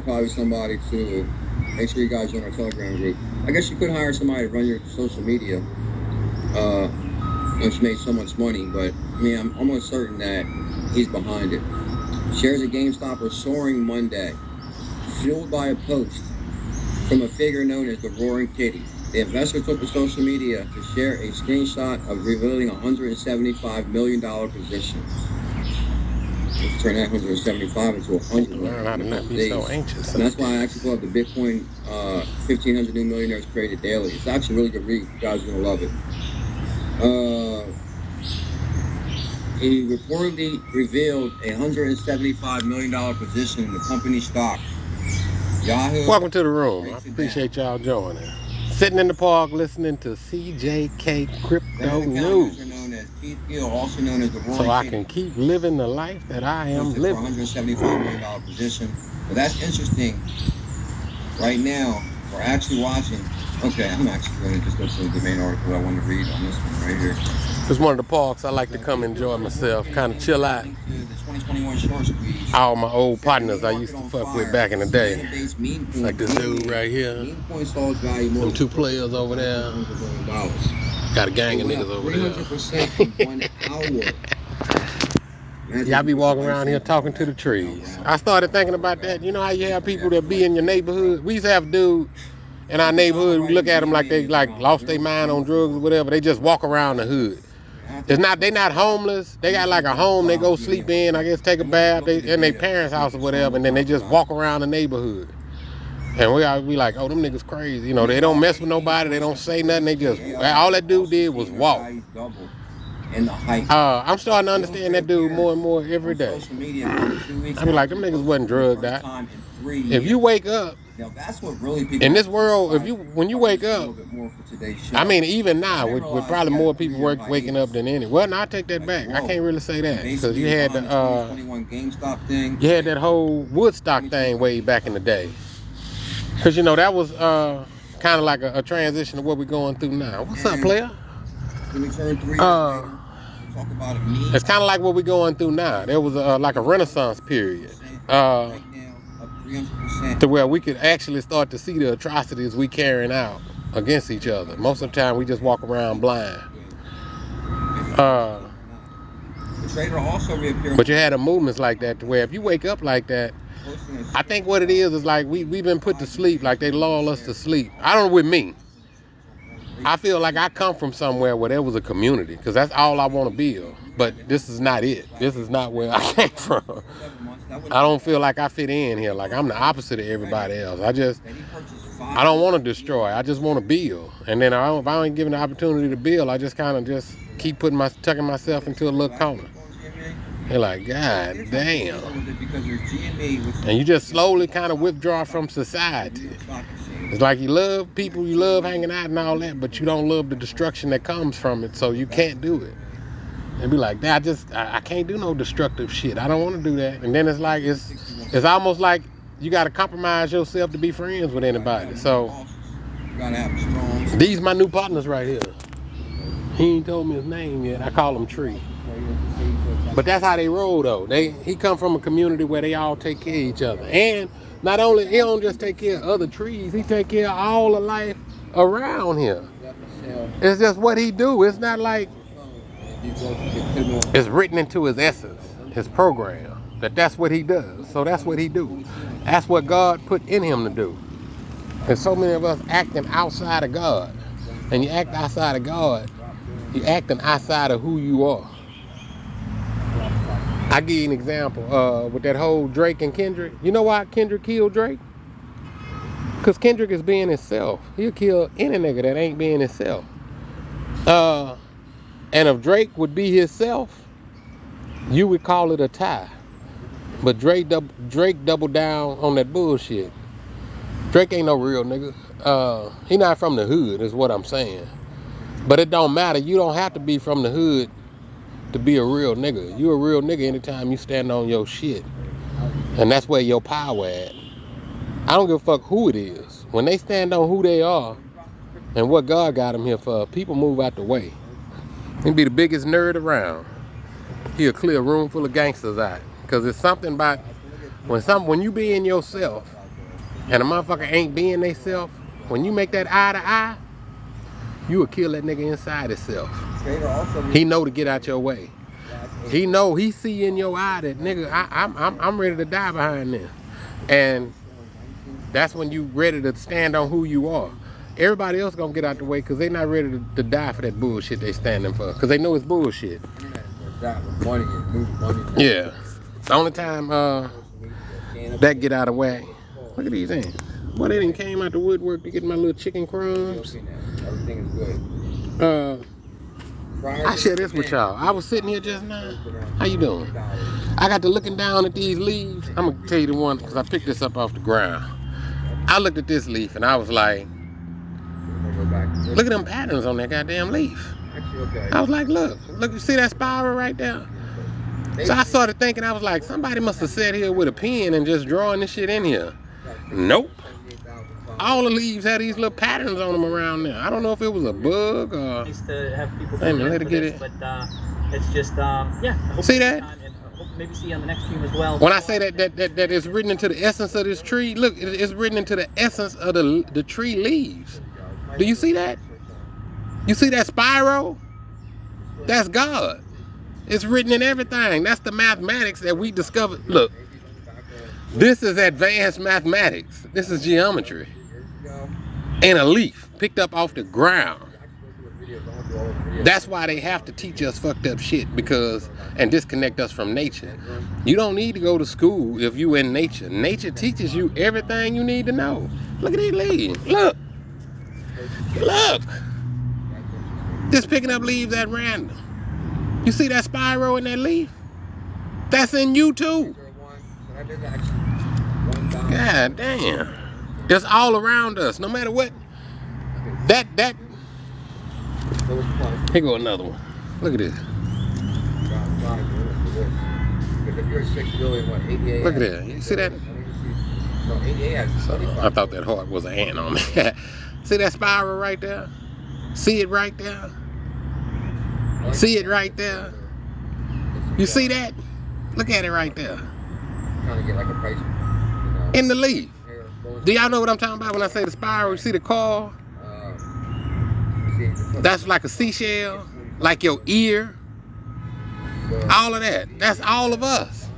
probably somebody to make sure you guys join our Telegram group. I guess you could hire somebody to run your social media. Which made so much money, but I mean, I'm almost certain that he's behind it. Shares at GameStop are soaring Monday, fueled by a post from a figure known as the Roaring Kitty. The investor took to social media to share a screenshot of revealing a $175 million position. Let's turn that 175 into 100. Learn how to not be so anxious. And that's why I actually love the Bitcoin 1,500 New Millionaires Created Daily. It's actually a really good read. You guys are going to love it. He reportedly revealed a $175 million position in the company stock. Yahoo. Welcome to the room. I appreciate y'all joining. Sitting in the park listening to CJK Crypto News. Also known as the Roaring So I Kitty. can keep living the life that I am living. $175 million position. But that's interesting. Right now, we're actually watching. Okay, I'm actually going to just go to the main article I want to read on this one right here. It's one of the parks I like to come enjoy myself, kind of chill out. The 2021 short squeeze. All my old partners I used to fuck with back in the day. Like this dude right here. Them two players over there. Got a gang of niggas over there. Y'all be walking around here talking to the trees. I started thinking about that. You know how you have people that be in your neighborhood? We used to have a dude in our neighborhood, we look at them like they lost their mind on drugs or whatever. They just walk around the hood. They not homeless. They got like a home they go sleep in, I guess take a bath, in their parents' house or whatever, and then they just walk around the neighborhood. And we all be like, oh, them niggas crazy. You know, they don't mess with nobody, they don't say nothing, they just, all that dude did was walk. I'm starting to understand that dude more and more every day. I be like, them niggas wasn't drugged out. If you wake up, now, that's what really in this world, when you wake up, I mean, even now, with probably more people waking up than any. Well, no, I take that back. I can't really say that because you had you had that whole Woodstock thing way back in the day. Because you know that was kind of like a transition to what we're going through now. What's up, player? It's kind of like what we're going through now. There was like a Renaissance period. To where we could actually start to see the atrocities we carrying out against each other. Most of the time we just walk around blind. But you had a movements like that to where if you wake up like that, I think what it is like we've been put to sleep, like they lull us to sleep. I don't know with me. I feel like I come from somewhere where there was a community, because that's all I want to build. But this is not it. This is not where I came from. I don't feel like I fit in here. Like I'm the opposite of everybody else. I don't want to destroy. I just want to build. And then if I ain't given the opportunity to build, I just kind of just keep tucking myself into a little corner. They're like, God damn. And you just slowly kind of withdraw from society. It's like you love people, you love hanging out and all that, but you don't love the destruction that comes from it, so you can't do it. And be like, I can't do no destructive shit. I don't want to do that. And then it's like, it's almost like you got to compromise yourself to be friends with anybody. So, these my new partners right here. He ain't told me his name yet. I call him Tree. But that's how they roll though. He come from a community where they all take care of each other. And not only, he don't just take care of other trees, he take care of all the life around here. It's just what he do. It's not like, it's written into his essence, his program, that's what he does. So that's what he do. That's what God put in him to do. And so many of us acting outside of God. And you act outside of God, you acting outside of who you are. I give you an example with that whole Drake and Kendrick. You know why Kendrick killed Drake? Because Kendrick is being himself. He'll kill any nigga that ain't being himself. And if Drake would be himself, you would call it a tie. But Drake doubled down on that bullshit. Drake ain't no real nigga. He not from the hood, is what I'm saying. But it don't matter. You don't have to be from the hood to be a real nigga. You a real nigga anytime you stand on your shit. And that's where your power at. I don't give a fuck who it is. When they stand on who they are and what God got them here for, people move out the way. He'll be the biggest nerd around. He'll clear a room full of gangsters out. Because it's something about when you be in yourself and a motherfucker ain't being they self, when you make that eye to eye, you will kill that nigga inside himself. He know to get out your way. He know, he see in your eye that nigga, I'm ready to die behind this. And that's when you ready to stand on who you are. Everybody else gonna get out the way because they not ready to die for that bullshit they standing for. Because they know it's bullshit. Yeah. The only time that get out of whack. Look at these things. Boy, they didn't came out the woodwork to get my little chicken crumbs. Everything is good. I share this with y'all. I was sitting here just now. How you doing? I got to looking down at these leaves. I'm gonna tell you the one because I picked this up off the ground. I looked at this leaf and I was like, look at them patterns on that goddamn leaf. I was like, look, you see that spiral right there? So I started thinking, I was like, somebody must have sat here with a pen and just drawing this shit in here. Nope. All the leaves had these little patterns on them around there. I don't know if it was a bug or... Used to have people let me get it. But it's just, yeah. See that? Maybe see you on the next stream as well. When I say that it's written into the essence of this tree, look, it's written into the essence of the tree leaves. Do you see that? You see that spiral? That's God. It's written in everything. That's the mathematics that we discovered. Look, this is advanced mathematics. This is geometry. And a leaf picked up off the ground. That's why they have to teach us fucked up shit and disconnect us from nature. You don't need to go to school if you in nature. Nature teaches you everything you need to know. Look at these leaves. Look. Look. Just picking up leaves at random. You see that spiral in that leaf? That's in you too. God damn. It's all around us, no matter what. Here go another one. Look at this. Look at that. You see that? I thought that heart was an ant on me. See that spiral right there? See it right there? See it right there? You see that? Look at it right there. In the leaf. Do y'all know what I'm talking about when I say the spiral? You see the core? That's like a seashell, like your ear. All of that. That's all of us.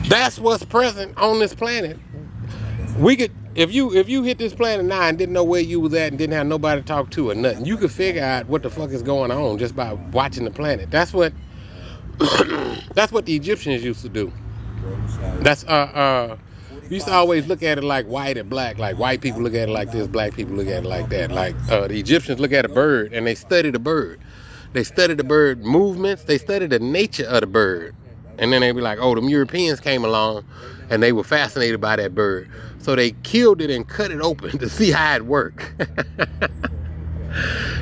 That's what's present on this planet. We could, if you hit this planet now and didn't know where you was at and didn't have nobody to talk to or nothing, you could figure out what the fuck is going on just by watching the planet. That's what that's what the Egyptians used to do. That's we used to always look at it like white and black. Like white people look at it like this, black people look at it like that. Like the Egyptians look at a bird and they study the bird. They study the bird movements. They study the nature of the bird. And then they be like, oh, them Europeans came along and they were fascinated by that bird. So they killed it and cut it open to see how it worked.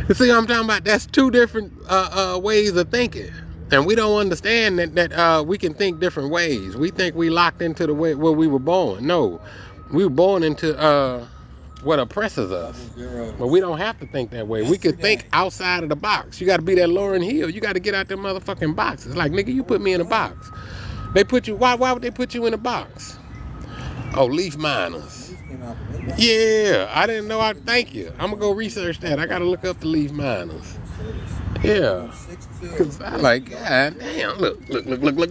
You see what I'm talking about? That's two different ways of thinking. And we don't understand that we can think different ways. We think we locked into the way where we were born. No, we were born into what oppresses us. But we don't have to think that way. We could think outside of the box. You got to be that Lauryn Hill. You got to get out them motherfucking boxes. Like, nigga, you put me in a box. They put you, why would they put you in a box? Oh, leaf miners. Yeah, I didn't know. Thank you. I'm going to go research that. I got to look up the leaf miners. Yeah. Because I like, god damn, look. $300 per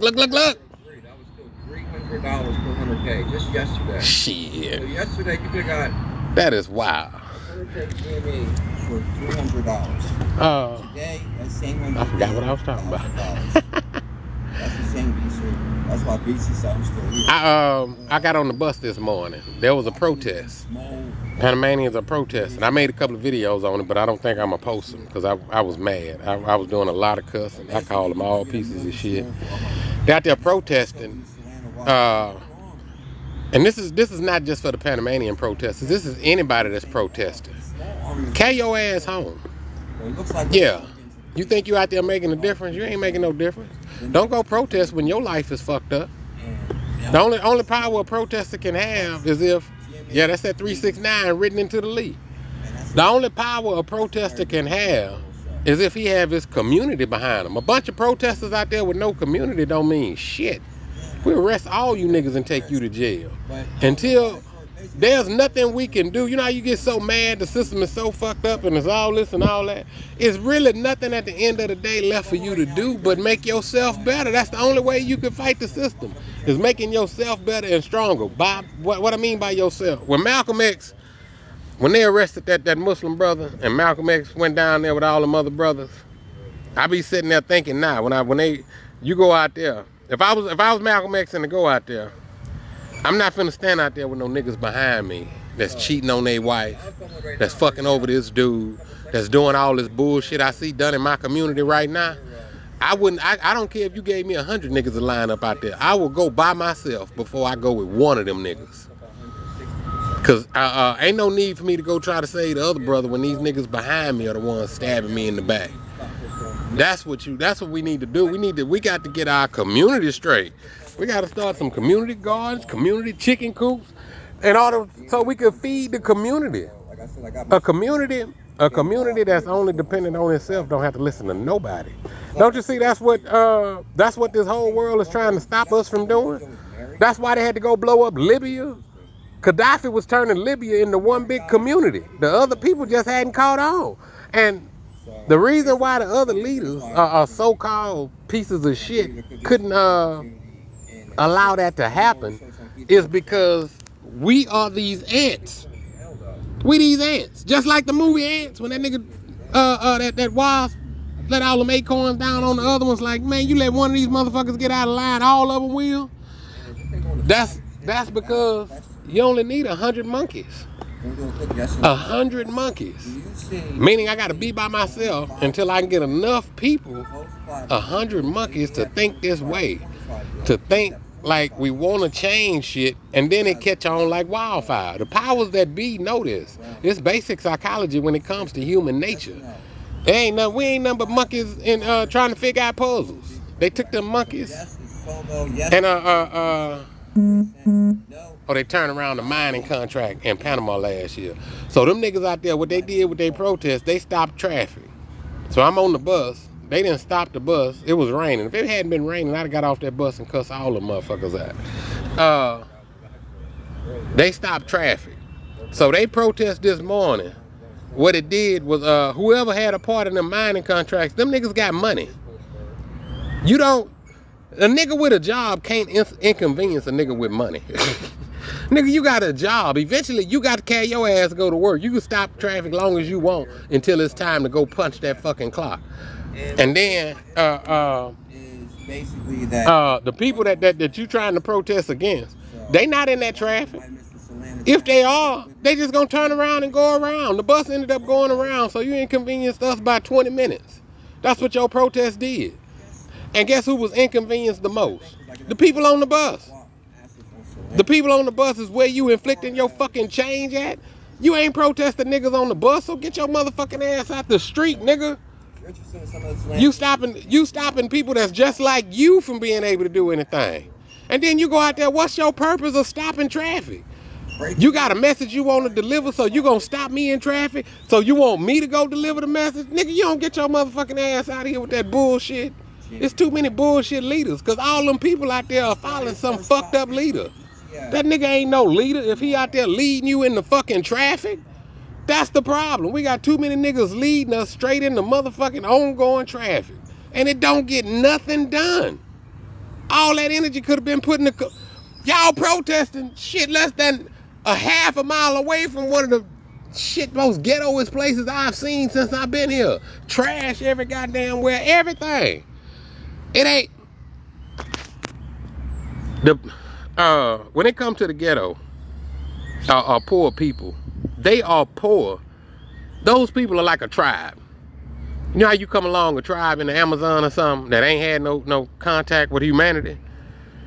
100K just yesterday. Shit. So yesterday you could have got... That is wild. 100K GME for $300. Today, that same one... I forgot what I was talking about. That's the same BC. That's why BC something still here. I got on the bus this morning. There was a protest. Panamanians are protesting. I made a couple of videos on it, but I don't think I'm going to post them because I was mad. I was doing a lot of cussing. I called them all pieces of shit. They're out there protesting. And this is not just for the Panamanian protesters. This is anybody that's protesting. Carry your ass home. Yeah. You think you out there making a difference? You ain't making no difference. Don't go protest when your life is fucked up. The only power a protester can have is if, yeah, that's that 369 written into the leaf. The only power a protester can have is if he have his community behind him. A bunch of protesters out there with no community don't mean shit. We'll arrest all you niggas and take you to jail. Until there's nothing we can do. You know how you get so mad, the system is so fucked up and it's all this and all that? It's really nothing at the end of the day left for you to do but make yourself better. That's the only way you can fight the system, is making yourself better and stronger. By what I mean by yourself. When Malcolm X, when they arrested that Muslim brother and Malcolm X went down there with all them other brothers, I be sitting there thinking now, you go out there, if I was Malcolm X and to go out there, I'm not finna stand out there with no niggas behind me that's cheating on their wife, that's fucking over this dude, that's doing all this bullshit I see done in my community right now. I don't care if you gave me 100 niggas to line up out there. I will go by myself before I go with one of them niggas. Cause ain't no need for me to go try to save the other brother when these niggas behind me are the ones stabbing me in the back. That's what we need to do. We got to get our community straight. We got to start some community gardens, community chicken coops, and so we can feed the community. A community that's only dependent on itself don't have to listen to nobody. Don't you see? That's what this whole world is trying to stop us from doing. That's why they had to go blow up Libya. Gaddafi was turning Libya into one big community. The other people just hadn't caught on. And the reason why the other leaders are so-called pieces of shit couldn't allow that to happen is because we are these ants. We these ants. Just like the movie Ants, when that nigga, that wasp let all them acorns down on the other ones, like, man, you let one of these motherfuckers get out of line, all of them will. That's because you only need 100 monkeys. 100 monkeys. Meaning I gotta be by myself until I can get enough people, 100 monkeys, to think this way. To think like we want to change shit, and then it catch on like wildfire. The powers that be know this. It's basic psychology when it comes to human nature. We ain't nothing but monkeys in trying to figure out puzzles. They took them monkeys and they turned around the mining contract in Panama last year. So them niggas out there, what they did with their protest, they stopped traffic. So I'm on the bus. They didn't stop the bus. It was raining. If it hadn't been raining, I'd have got off that bus and cussed all the motherfuckers out. They stopped traffic. So they protest this morning. What it did was whoever had a part in the mining contracts, them niggas got money. A nigga with a job can't inconvenience a nigga with money. Nigga, you got a job. Eventually, you got to carry your ass to go to work. You can stop traffic long as you want until it's time to go punch that fucking clock. And then basically that the people that you trying to protest against, they not in that traffic. If they are, they just gonna turn around and go around. The bus ended up going around, so you inconvenienced us by 20 minutes. That's what your protest did. And guess who was inconvenienced the most? The people on the bus. The people on the bus is where you inflicting your fucking change at. You ain't protesting niggas on the bus, so get your motherfucking ass out the street, nigga. You stopping people that's just like you from being able to do anything. And then you go out there, what's your purpose of stopping traffic? You got a message you want to deliver, so you gonna stop me in traffic? So you want me to go deliver the message? Nigga, you don't get your motherfucking ass out of here with that bullshit. It's too many bullshit leaders, because all them people out there are following some fucked up leader. That nigga ain't no leader if he out there leading you in the fucking traffic. That's the problem. We got too many niggas leading us straight into motherfucking ongoing traffic. And it don't get nothing done. All that energy could have been put in the... Y'all protesting shit less than a half a mile away from one of the most ghettoest places I've seen since I've been here. Trash every goddamn where, everything. It ain't... When it comes to the ghetto, poor people, they are poor. Those people are like a tribe. You know how you come along a tribe in the Amazon or something that ain't had no contact with humanity,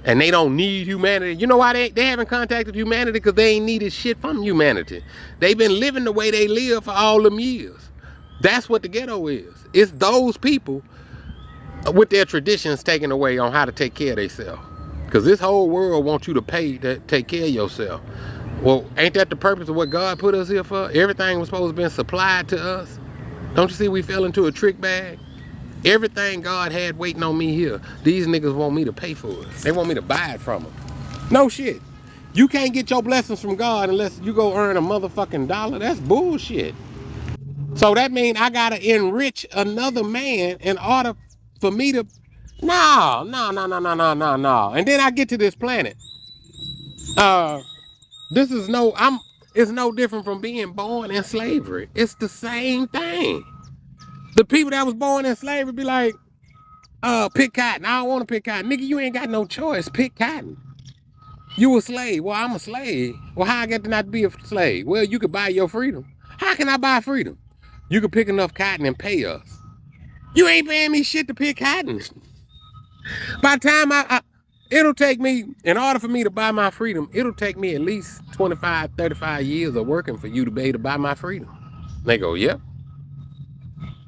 and they don't need humanity? You know why they haven't contacted humanity? Because they ain't needed shit from humanity. They've been living the way they live for all them years. That's what the ghetto is. It's those people with their traditions taken away on how to take care of themselves. Because this whole world wants you to pay to take care of yourself. Well, ain't that the purpose of what God put us here for? Everything was supposed to be supplied to us. Don't you see we fell into a trick bag? Everything God had waiting on me here, these niggas want me to pay for it. They want me to buy it from them. No shit. You can't get your blessings from God unless you go earn a motherfucking dollar. That's bullshit. So that means I gotta enrich another man in order for me to. No, no, no, no, no, no, no, no. And then I get to this planet. This is no. It's no different from being born in slavery. It's the same thing. The people that was born in slavery be like, pick cotton. I don't want to pick cotton. Nigga, you ain't got no choice. Pick cotton. You a slave. Well, I'm a slave. Well, how I get to not be a slave? Well, you could buy your freedom. How can I buy freedom? You could pick enough cotton and pay us. You ain't paying me shit to pick cotton. By the time it'll take me, in order for me to buy my freedom, it'll take me at least 25, 35 years of working for you to be able to buy my freedom. They go, yep.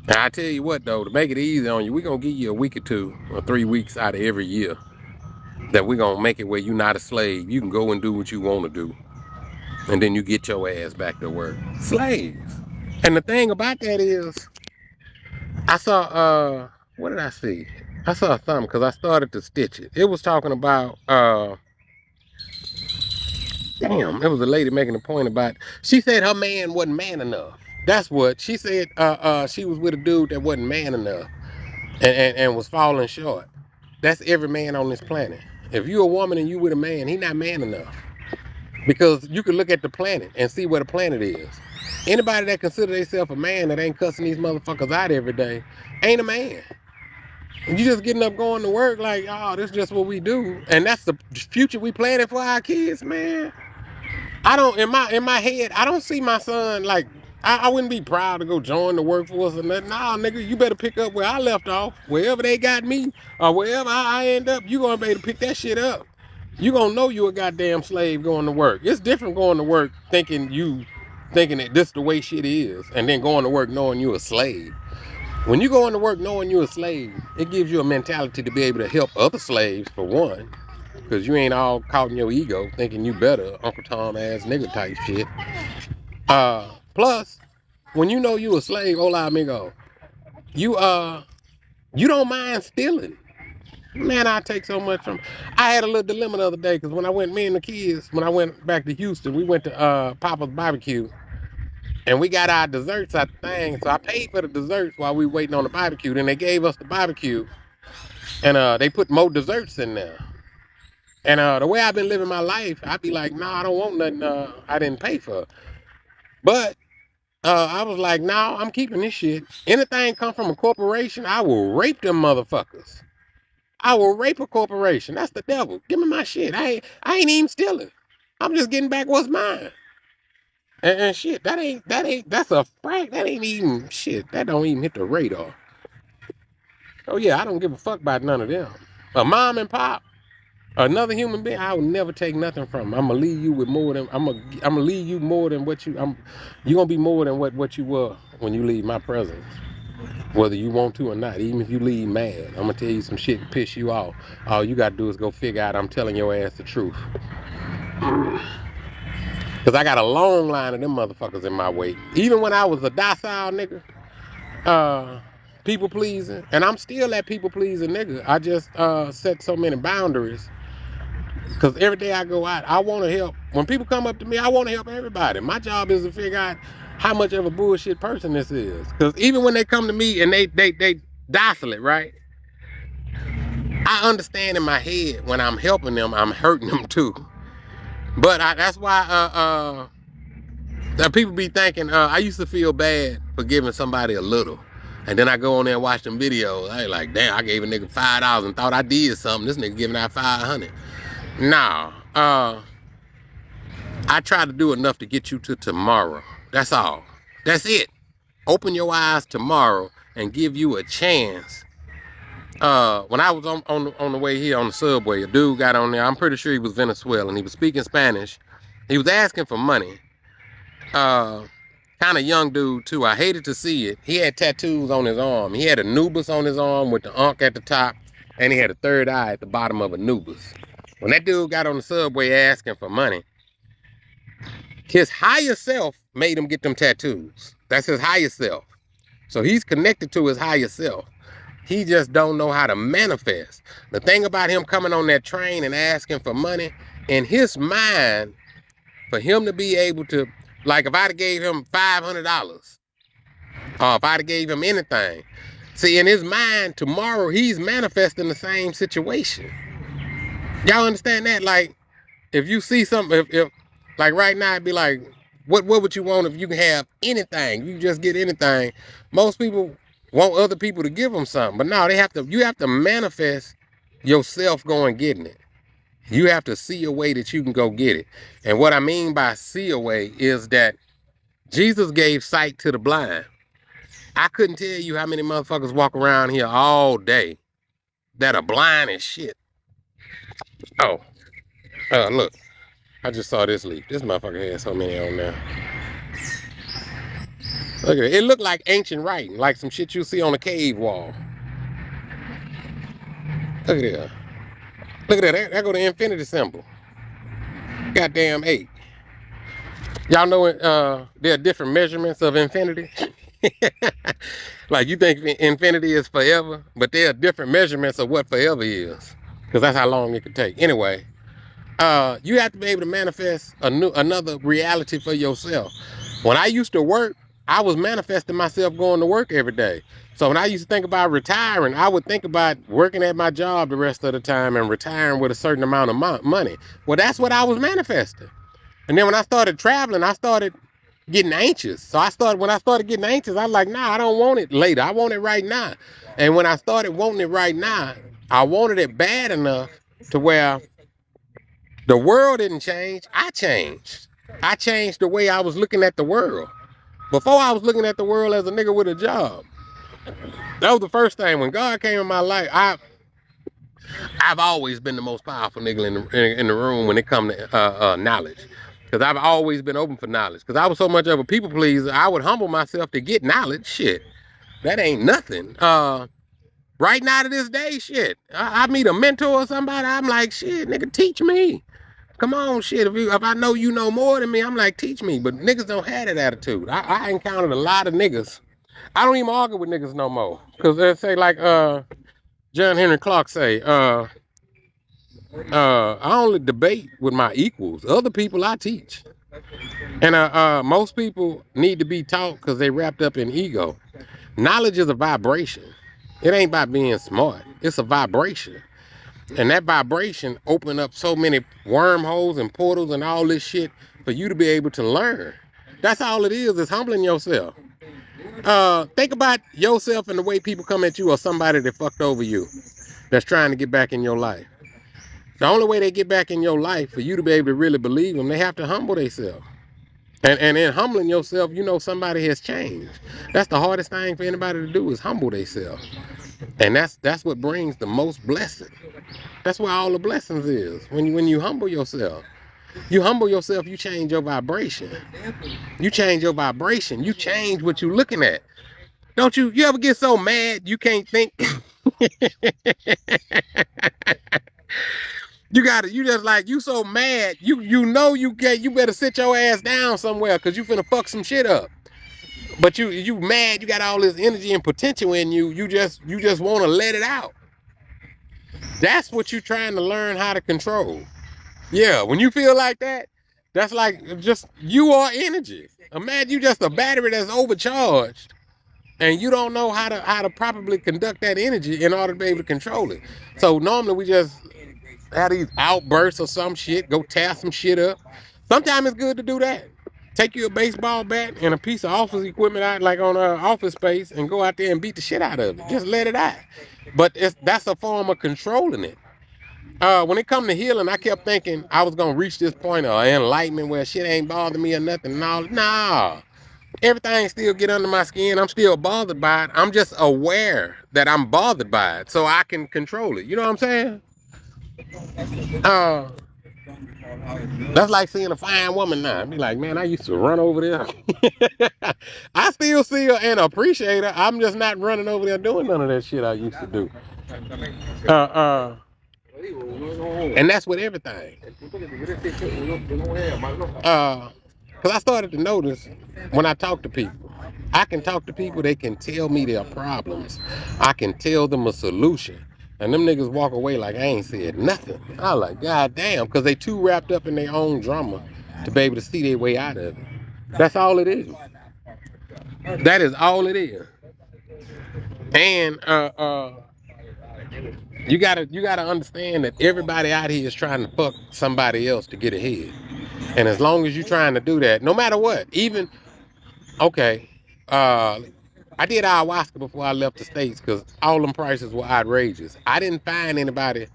And I tell you what, though, to make it easy on you, we're going to give you a week or 2 or 3 weeks out of every year that we're going to make it where you're not a slave. You can go and do what you want to do. And then you get your ass back to work. Slaves. And the thing about that is, I saw, what did I see? I saw something because I started to stitch it. It was talking about, damn, it was a lady making a point about, she said her man wasn't man enough. That's what she said. She was with a dude that wasn't man enough and was falling short. That's every man on this planet. If you're a woman and you with a man, he not man enough. Because you can look at the planet and see where the planet is. Anybody that consider themselves a man that ain't cussing these motherfuckers out every day ain't a man. You just getting up going to work like, oh, this is just what we do. And that's the future we planning for our kids, man. I don't, in my head, I don't see my son like, I wouldn't be proud to go join the workforce or nothing. Nah, nigga, you better pick up where I left off. Wherever they got me or wherever I end up, you gonna be able to pick that shit up. You gonna know you a goddamn slave going to work. It's different going to work thinking that this the way shit is, and then going to work knowing you a slave. When you go into work knowing you're a slave, it gives you a mentality to be able to help other slaves, for one, because you ain't all caught in your ego thinking you better, Uncle Tom ass nigga type shit. Plus, when you know you a slave, hola amigo, you don't mind stealing. Man, I take so much from. I had a little dilemma the other day because when I went back to Houston, we went to Papa's Barbecue. And we got our desserts at the thing. So I paid for the desserts while we waiting on the barbecue. Then they gave us the barbecue. And they put more desserts in there. And the way I've been living my life, I'd be like, nah, I don't want nothing I didn't pay for. But I was like, nah, I'm keeping this shit. Anything come from a corporation, I will rape them motherfuckers. I will rape a corporation. That's the devil. Give me my shit. I ain't even stealing. I'm just getting back what's mine. And shit, that's a fact. That ain't even shit. That don't even hit the radar. Oh yeah, I don't give a fuck about none of them. A mom and pop, another human being, I will never take nothing from them. I'm gonna leave you with more than I'm gonna leave you more than what you. You're gonna be more than what you were when you leave my presence, whether you want to or not. Even if you leave mad, I'm gonna tell you some shit to piss you off. All you gotta do is go figure out I'm telling your ass the truth. Because I got a long line of them motherfuckers in my way. Even when I was a docile nigga, people pleasing, and I'm still that people pleasing nigga. I just set so many boundaries. Because every day I go out, I want to help. When people come up to me, I want to help everybody. My job is to figure out how much of a bullshit person this is. Because even when they come to me and they docile it, right? I understand in my head when I'm helping them, I'm hurting them too. But that's why people be thinking, I used to feel bad for giving somebody a little. And then I go on there and watch them videos. I like, damn, I gave a nigga $5 and thought I did something. This nigga giving out $500. Nah, I try to do enough to get you to tomorrow. That's all. That's it. Open your eyes tomorrow and give you a chance. When I was on the way here on the subway, a dude got on there. I'm pretty sure he was Venezuelan. He was speaking Spanish. He was asking for money. Kind of young dude too. I hated to see it. He had tattoos on his arm. He had a Nubus on his arm with the Ankh at the top, and he had a third eye at the bottom of a Nubus. When that dude got on the subway asking for money, his higher self made him get them tattoos. That's his higher self. So he's connected to his higher self. He just don't know how to manifest. The thing about him coming on that train and asking for money, in his mind, for him to be able to, like if I'd have gave him $500, or if I'd have gave him anything, see, in his mind, tomorrow he's manifesting the same situation. Y'all understand that? Like, if you see something, if like right now, it'd be like, what would you want if you can have anything? You just get anything. Most people want other people to give them something, but no, you have to manifest yourself going getting it. You have to see a way that you can go get it. And what I mean by see a way is that Jesus gave sight to the blind. I couldn't tell you how many motherfuckers walk around here all day that are blind as shit. Oh, look. I just saw this leaf. This motherfucker has so many on there. Look at it. It looked like ancient writing, like some shit you see on a cave wall. Look at that. Look at that. There go the infinity symbol. Goddamn 8. Y'all know there are different measurements of infinity? Like you think infinity is forever, but there are different measurements of what forever is. Because that's how long it could take. Anyway, you have to be able to manifest another reality for yourself. When I used to work, I was manifesting myself going to work every day. So when I used to think about retiring, I would think about working at my job the rest of the time and retiring with a certain amount of money. Well, that's what I was manifesting. And then when I started traveling, I started getting anxious. So when I started getting anxious, I was like, nah, I don't want it later. I want it right now. And when I started wanting it right now, I wanted it bad enough to where the world didn't change. I changed. I changed the way I was looking at the world. Before I was looking at the world as a nigga with a job. That was the first thing. When God came in my life, I've always been the most powerful nigga in the room when it comes to knowledge. Because I've always been open for knowledge. Because I was so much of a people pleaser, I would humble myself to get knowledge. Shit, that ain't nothing. Right now to this day, shit, I meet a mentor or somebody, I'm like, shit, nigga, teach me. Come on, shit, if I know you know more than me, I'm like, teach me. But niggas don't have that attitude. I encountered a lot of niggas. I don't even argue with niggas no more. Because they say, like John Henry Clark say, I only debate with my equals. Other people I teach. And most people need to be taught because they wrapped up in ego. Knowledge is a vibration. It ain't about being smart. It's a vibration. And that vibration opened up so many wormholes and portals and all this shit for you to be able to learn. That's all it is humbling yourself. Think about yourself and the way people come at you or somebody that fucked over you that's trying to get back in your life. The only way they get back in your life for you to be able to really believe them, they have to humble themselves. And in humbling yourself, you know somebody has changed. That's the hardest thing for anybody to do is humble themselves. And that's what brings the most blessing. That's where all the blessings is. When you humble yourself. You humble yourself, you change your vibration. You change your vibration. You change what you're looking at. Don't you ever get so mad you can't think? You just like, you so mad, you know you better sit your ass down somewhere because you finna fuck some shit up. But you mad, you got all this energy and potential in you, you just want to let it out. That's what you're trying to learn how to control. Yeah, when you feel like that, that's like just, you are energy. Imagine you just a battery that's overcharged and you don't know how to properly conduct that energy in order to be able to control it. So normally we just have these outbursts or some shit, go tear some shit up. Sometimes it's good to do that. Take you a baseball bat and a piece of office equipment out, like on office space, and go out there and beat the shit out of it. Just let it out. But that's a form of controlling it. When it come to healing, I kept thinking I was gonna reach this point of enlightenment where shit ain't bothering me or nothing. No. Everything still get under my skin. I'm still bothered by it. I'm just aware that I'm bothered by it so I can control it. You know what I'm saying? That's like seeing a fine woman now. I'd be like, man, I used to run over there. I still see her and appreciate her. I'm just not running over there doing none of that shit I used to do. And that's with everything. Because I started to notice when I talk to people, I can talk to people, they can tell me their problems. I can tell them a solution. And them niggas walk away like I ain't said nothing. I was like, God damn, because they too wrapped up in their own drama to be able to see their way out of it. That's all it is. That is all it is. And you gotta understand that everybody out here is trying to fuck somebody else to get ahead. And as long as you're trying to do that, no matter what, even okay, I did ayahuasca before I left the States because all them prices were outrageous. I didn't find anybody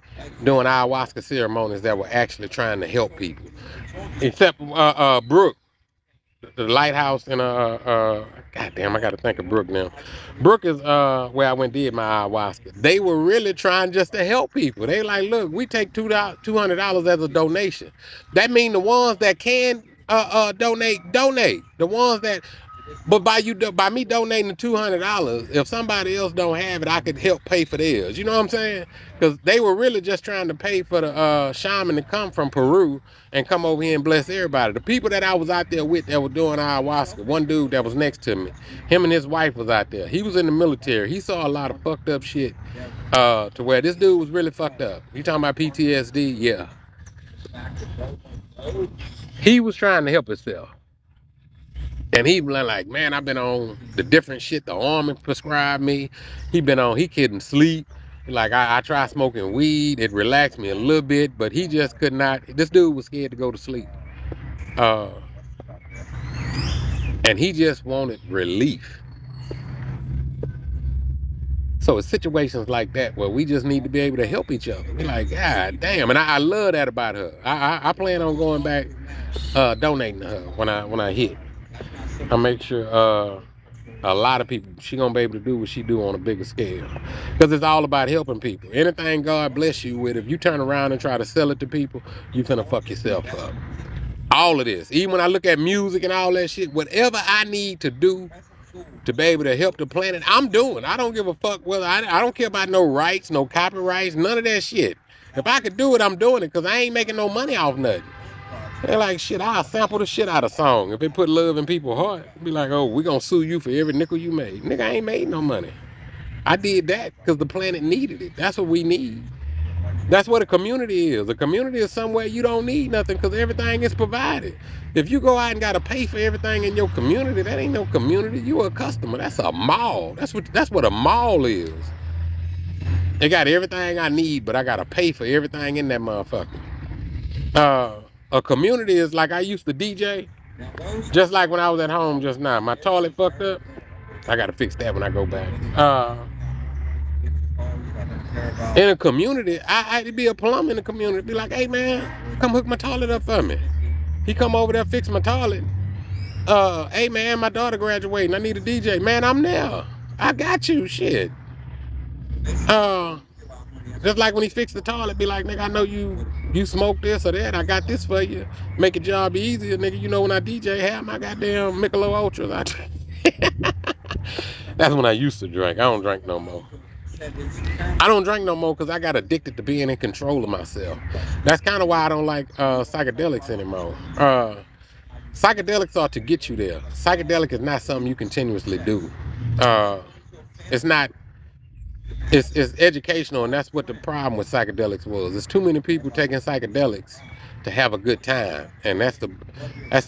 doing ayahuasca ceremonies that were actually trying to help people, except Brooke, the lighthouse in goddamn, I gotta think of Brooke now. Brooke is where I went did my ayahuasca. They were really trying just to help people. They like, look, we take $200 as a donation. That mean the ones that can donate. The ones that, but by me donating the $200, if somebody else don't have it, I could help pay for theirs. You know what I'm saying? Because they were really just trying to pay for the shaman to come from Peru and come over here and bless everybody. The people that I was out there with that were doing ayahuasca, one dude that was next to me, him and his wife was out there. He was in the military. He saw a lot of fucked up shit to where this dude was really fucked up. You talking about PTSD? Yeah. He was trying to help himself. And he like, man, I've been on the different shit the Army prescribed me. He couldn't sleep. Like, I tried smoking weed. It relaxed me a little bit, but he just could not. This dude was scared to go to sleep. And he just wanted relief. So it's situations like that where we just need to be able to help each other. We're like, God damn. And I love that about her. I plan on going back, donating to her when I hit. I make sure a lot of people, she gonna be able to do what she do on a bigger scale. Because it's all about helping people. Anything God bless you with, if you turn around and try to sell it to people, you finna fuck yourself up. All of this. Even when I look at music and all that shit, whatever I need to do to be able to help the planet, I'm doing. I don't give a fuck whether, I don't care about no rights, no copyrights, none of that shit. If I could do it, I'm doing it because I ain't making no money off nothing. They're like, shit, I'll sample the shit out of song. If they put love in people's heart, be like, oh, we gonna sue you for every nickel you made. Nigga, I ain't made no money. I did that because the planet needed it. That's what we need. That's what a community is. A community is somewhere you don't need nothing because everything is provided. If you go out and gotta pay for everything in your community, that ain't no community. You a customer. That's a mall. That's what a mall is. They got everything I need, but I gotta pay for everything in that motherfucker. A community is like I used to DJ, just like when I was at home just now. My toilet fucked up. I gotta fix that when I go back. In a community, I'd be a plumber in the community. Be like, hey man, come hook my toilet up for me. He come over there, fix my toilet. Hey man, my daughter graduating. I need a DJ. Man, I'm there. I got you. Shit. Just like when he fixed the toilet, be like, nigga, I know you smoke this or that. I got this for you. Make your job easier, nigga. You know when I DJ, have my goddamn Michelob Ultras out. That's when I used to drink. I don't drink no more. I don't drink no more because I got addicted to being in control of myself. That's kind of why I don't like psychedelics anymore. Psychedelics are to get you there. Psychedelic is not something you continuously do. It's not. It's educational, and that's what the problem with psychedelics was. There's too many people taking psychedelics to have a good time, and that's the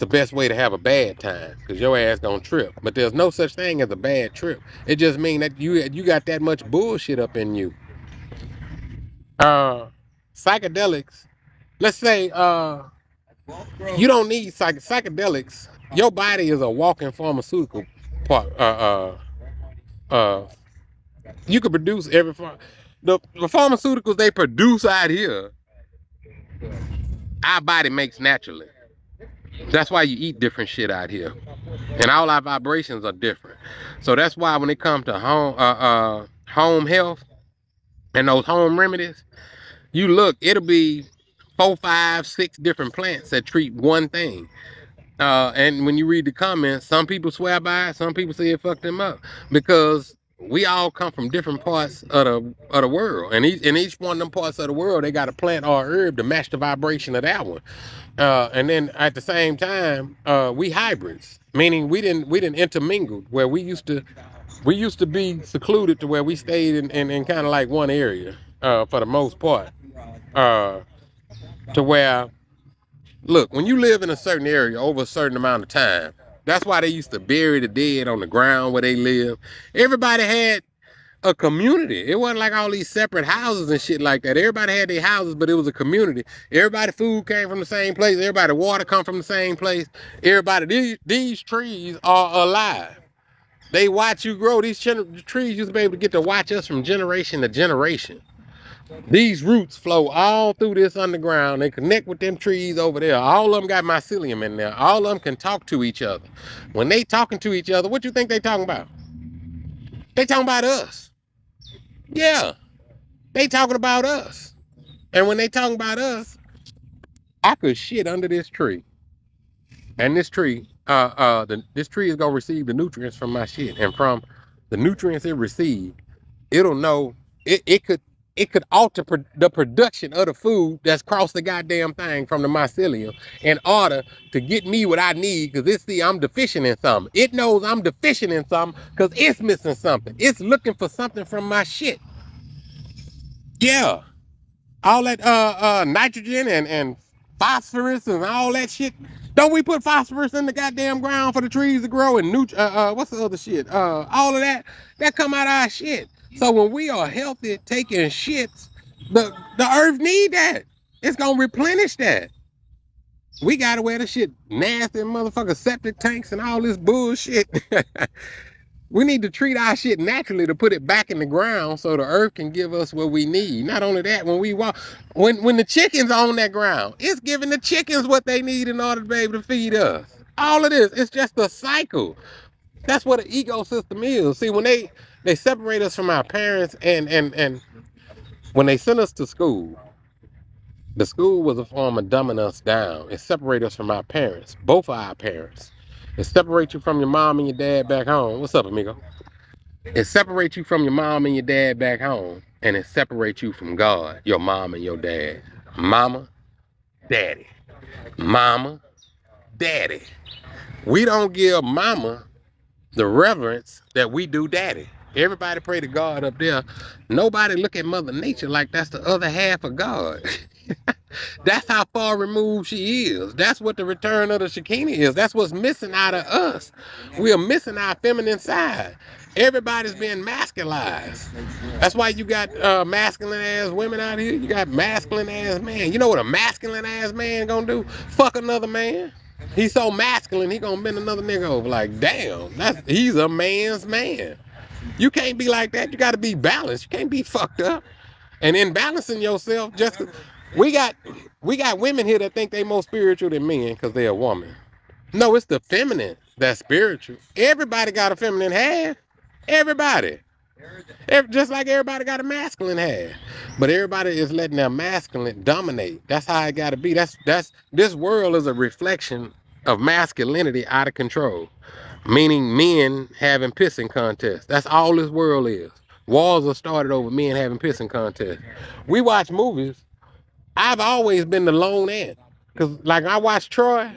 best way to have a bad time, because your ass gonna trip. But there's no such thing as a bad trip. It just means that you got that much bullshit up in you. Psychedelics. Let's say you don't need psychedelics. Your body is a walking pharmaceutical part. You could produce the pharmaceuticals they produce out here, our body makes naturally. That's why you eat different shit out here, and all our vibrations are different. So that's why when it comes to home health and those home remedies, you look, it'll be 4, 5, 6 different plants that treat one thing. And when you read the comments, some people swear by it, some people say it fucked them up, because we all come from different parts of the world, and in each one of them parts of the world, they got a plant or a herb to match the vibration of that one. And then at the same time, we hybrids, meaning we didn't intermingle, where we used to be secluded to where we stayed in kind of like one area. for the most part. Uh, to where, look, when you live in a certain area over a certain amount of time, that's why they used to bury the dead on the ground where they live. Everybody had a community. It wasn't like all these separate houses and shit like that. Everybody had their houses, but it was a community. Everybody food came from the same place. Everybody water come from the same place. Everybody, these trees are alive. They watch you grow. These trees used to be able to get to watch us from generation to generation. These roots flow all through this underground. They connect with them trees over there. All of them got mycelium in there. All of them can talk to each other. When they talking to each other, what you think they talking about? They talking about us. Yeah, they talking about us. And when they talking about us, I could shit under this tree. And this tree, this tree is gonna receive the nutrients from my shit. And from the nutrients it received, it'll know it could alter the production of the food that's crossed the goddamn thing from the mycelium in order to get me what I need, because it see I'm deficient in something. It knows I'm deficient in something because it's missing something. It's looking for something from my shit. Yeah. All that nitrogen and phosphorus and all that shit. Don't we put phosphorus in the goddamn ground for the trees to grow and what's the other shit? All of that come out of our shit. So when we are healthy taking shits, the earth need that. It's gonna replenish that. We gotta wear the shit nasty motherfucker septic tanks and all this bullshit. We need to treat our shit naturally to put it back in the ground so the earth can give us what we need. Not only that, when we walk, when the chickens on that ground, it's giving the chickens what they need in order to be able to feed us. All of this, it's just a cycle. That's what an ecosystem is. See, when they separate us from our parents and when they send us to school, the school was a form of dumbing us down. It separated us from our parents, both of our parents. It separates you from your mom and your dad back home. What's up, amigo? It separates you from your mom and your dad back home. And it separates you from God, your mom and your dad. Mama, daddy. Mama, daddy. We don't give mama the reverence that we do daddy. Everybody pray to God up there. Nobody look at Mother Nature like that's the other half of God. That's how far removed she is. That's what the return of the Shekinah is. That's what's missing out of us. We are missing our feminine side. Everybody's being masculized. That's why you got masculine ass women out here. You got masculine ass men. You know what a masculine ass man gonna do? Fuck another man. He's so masculine, he gonna bend another nigga over. Like, damn, he's a man's man. You can't be like that. You gotta be balanced. You can't be fucked up. And in balancing yourself, we got women here that think they more spiritual than men because they're a woman. No, it's the feminine that's spiritual. Everybody got a feminine half. Everybody. Just like everybody got a masculine half. But everybody is letting their masculine dominate. That's how it gotta be. This world is a reflection of masculinity out of control. Meaning men having pissing contests. That's all this world is. Wars are started over men having pissing contests. We watch movies. I've always been the lone ant. Because, like, I watch Troy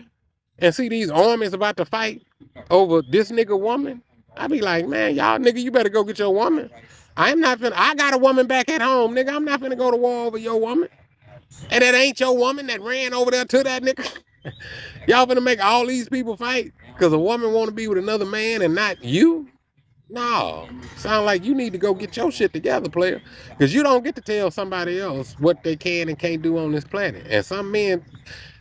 and see these armies about to fight over this nigga woman. I be like, man, y'all nigga, you better go get your woman. I got a woman back at home, nigga. I'm not finna go to war over your woman. And that ain't your woman that ran over there to that nigga. Y'all finna make all these people fight because a woman want to be with another man and not you? No. Sound like you need to go get your shit together, player. Because you don't get to tell somebody else what they can and can't do on this planet. And some men,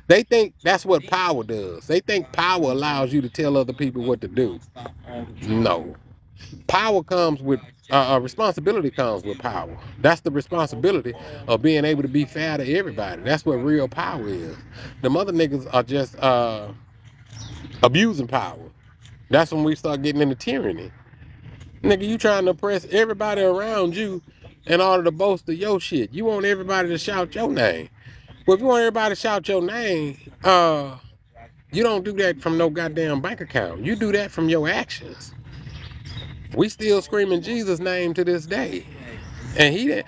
they think that's what power does. They think power allows you to tell other people what to do. No. Power comes with, responsibility comes with power. That's the responsibility of being able to be fair to everybody. That's what real power is. The other niggas are just abusing power. That's when we start getting into tyranny. Nigga, you trying to oppress everybody around you in order to boast of your shit. You want everybody to shout your name. Well, if you want everybody to shout your name, you don't do that from no goddamn bank account. You do that from your actions. We still screaming Jesus' name to this day. And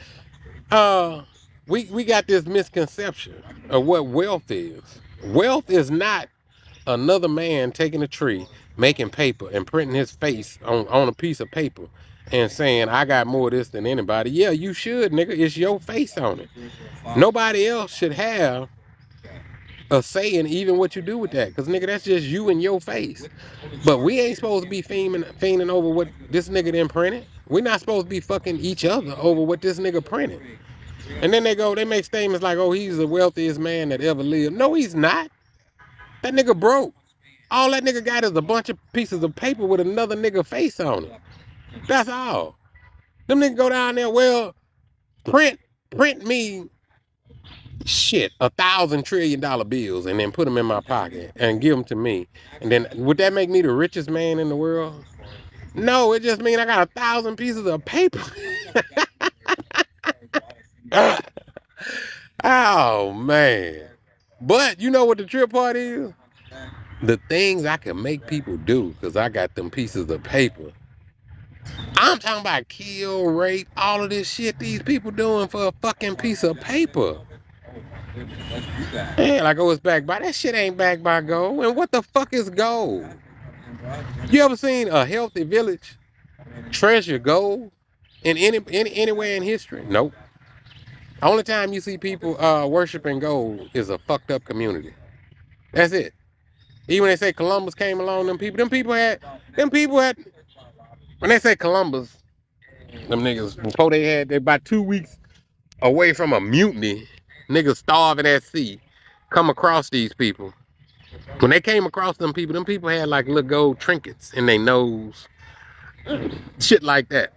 we got this misconception of what wealth is. Wealth is not another man taking a tree, making paper and printing his face on a piece of paper and saying, I got more of this than anybody. Yeah, you should, nigga. It's your face on it. Nobody else should have a say in even what you do with that. Because, nigga, that's just you and your face. But we ain't supposed to be fiending over what this nigga done printed. We're not supposed to be fucking each other over what this nigga printed. And then they make statements like, oh, he's the wealthiest man that ever lived. No, he's not. That nigga broke. All that nigga got is a bunch of pieces of paper with another nigga face on it. That's all. Them niggas go down there, well, print me shit, $1,000 trillion bills and then put them in my pocket and give them to me. And then would that make me the richest man in the world? No, it just means I got 1,000 pieces of paper. Oh man. But you know what the trip part is? The things I can make people do because I got them pieces of paper. I'm talking about kill, rape, all of this shit these people doing for a fucking piece of paper. Man, like, oh, it's backed by. That shit ain't backed by gold. And what the fuck is gold? You ever seen a healthy village treasure gold in anywhere in history? Nope. The only time you see people worshiping gold is a fucked up community. That's it. Even when they say Columbus came along, them people had, when they say Columbus, them niggas, before they about 2 weeks away from a mutiny, niggas starving at sea, come across these people. When they came across them people had like little gold trinkets in their nose. Shit like that.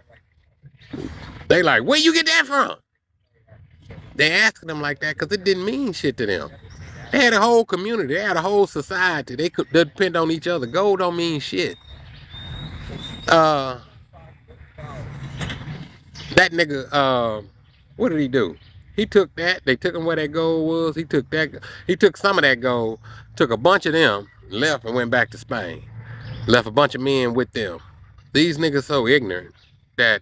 They like, where you get that from? They asking them like that because it didn't mean shit to them. They had a whole community. They had a whole society. They depend on each other. Gold don't mean shit. That nigga, what did he do? He took that. They took him where that gold was. He took some of that gold, took a bunch of them, left and went back to Spain. Left a bunch of men with them. These niggas so ignorant that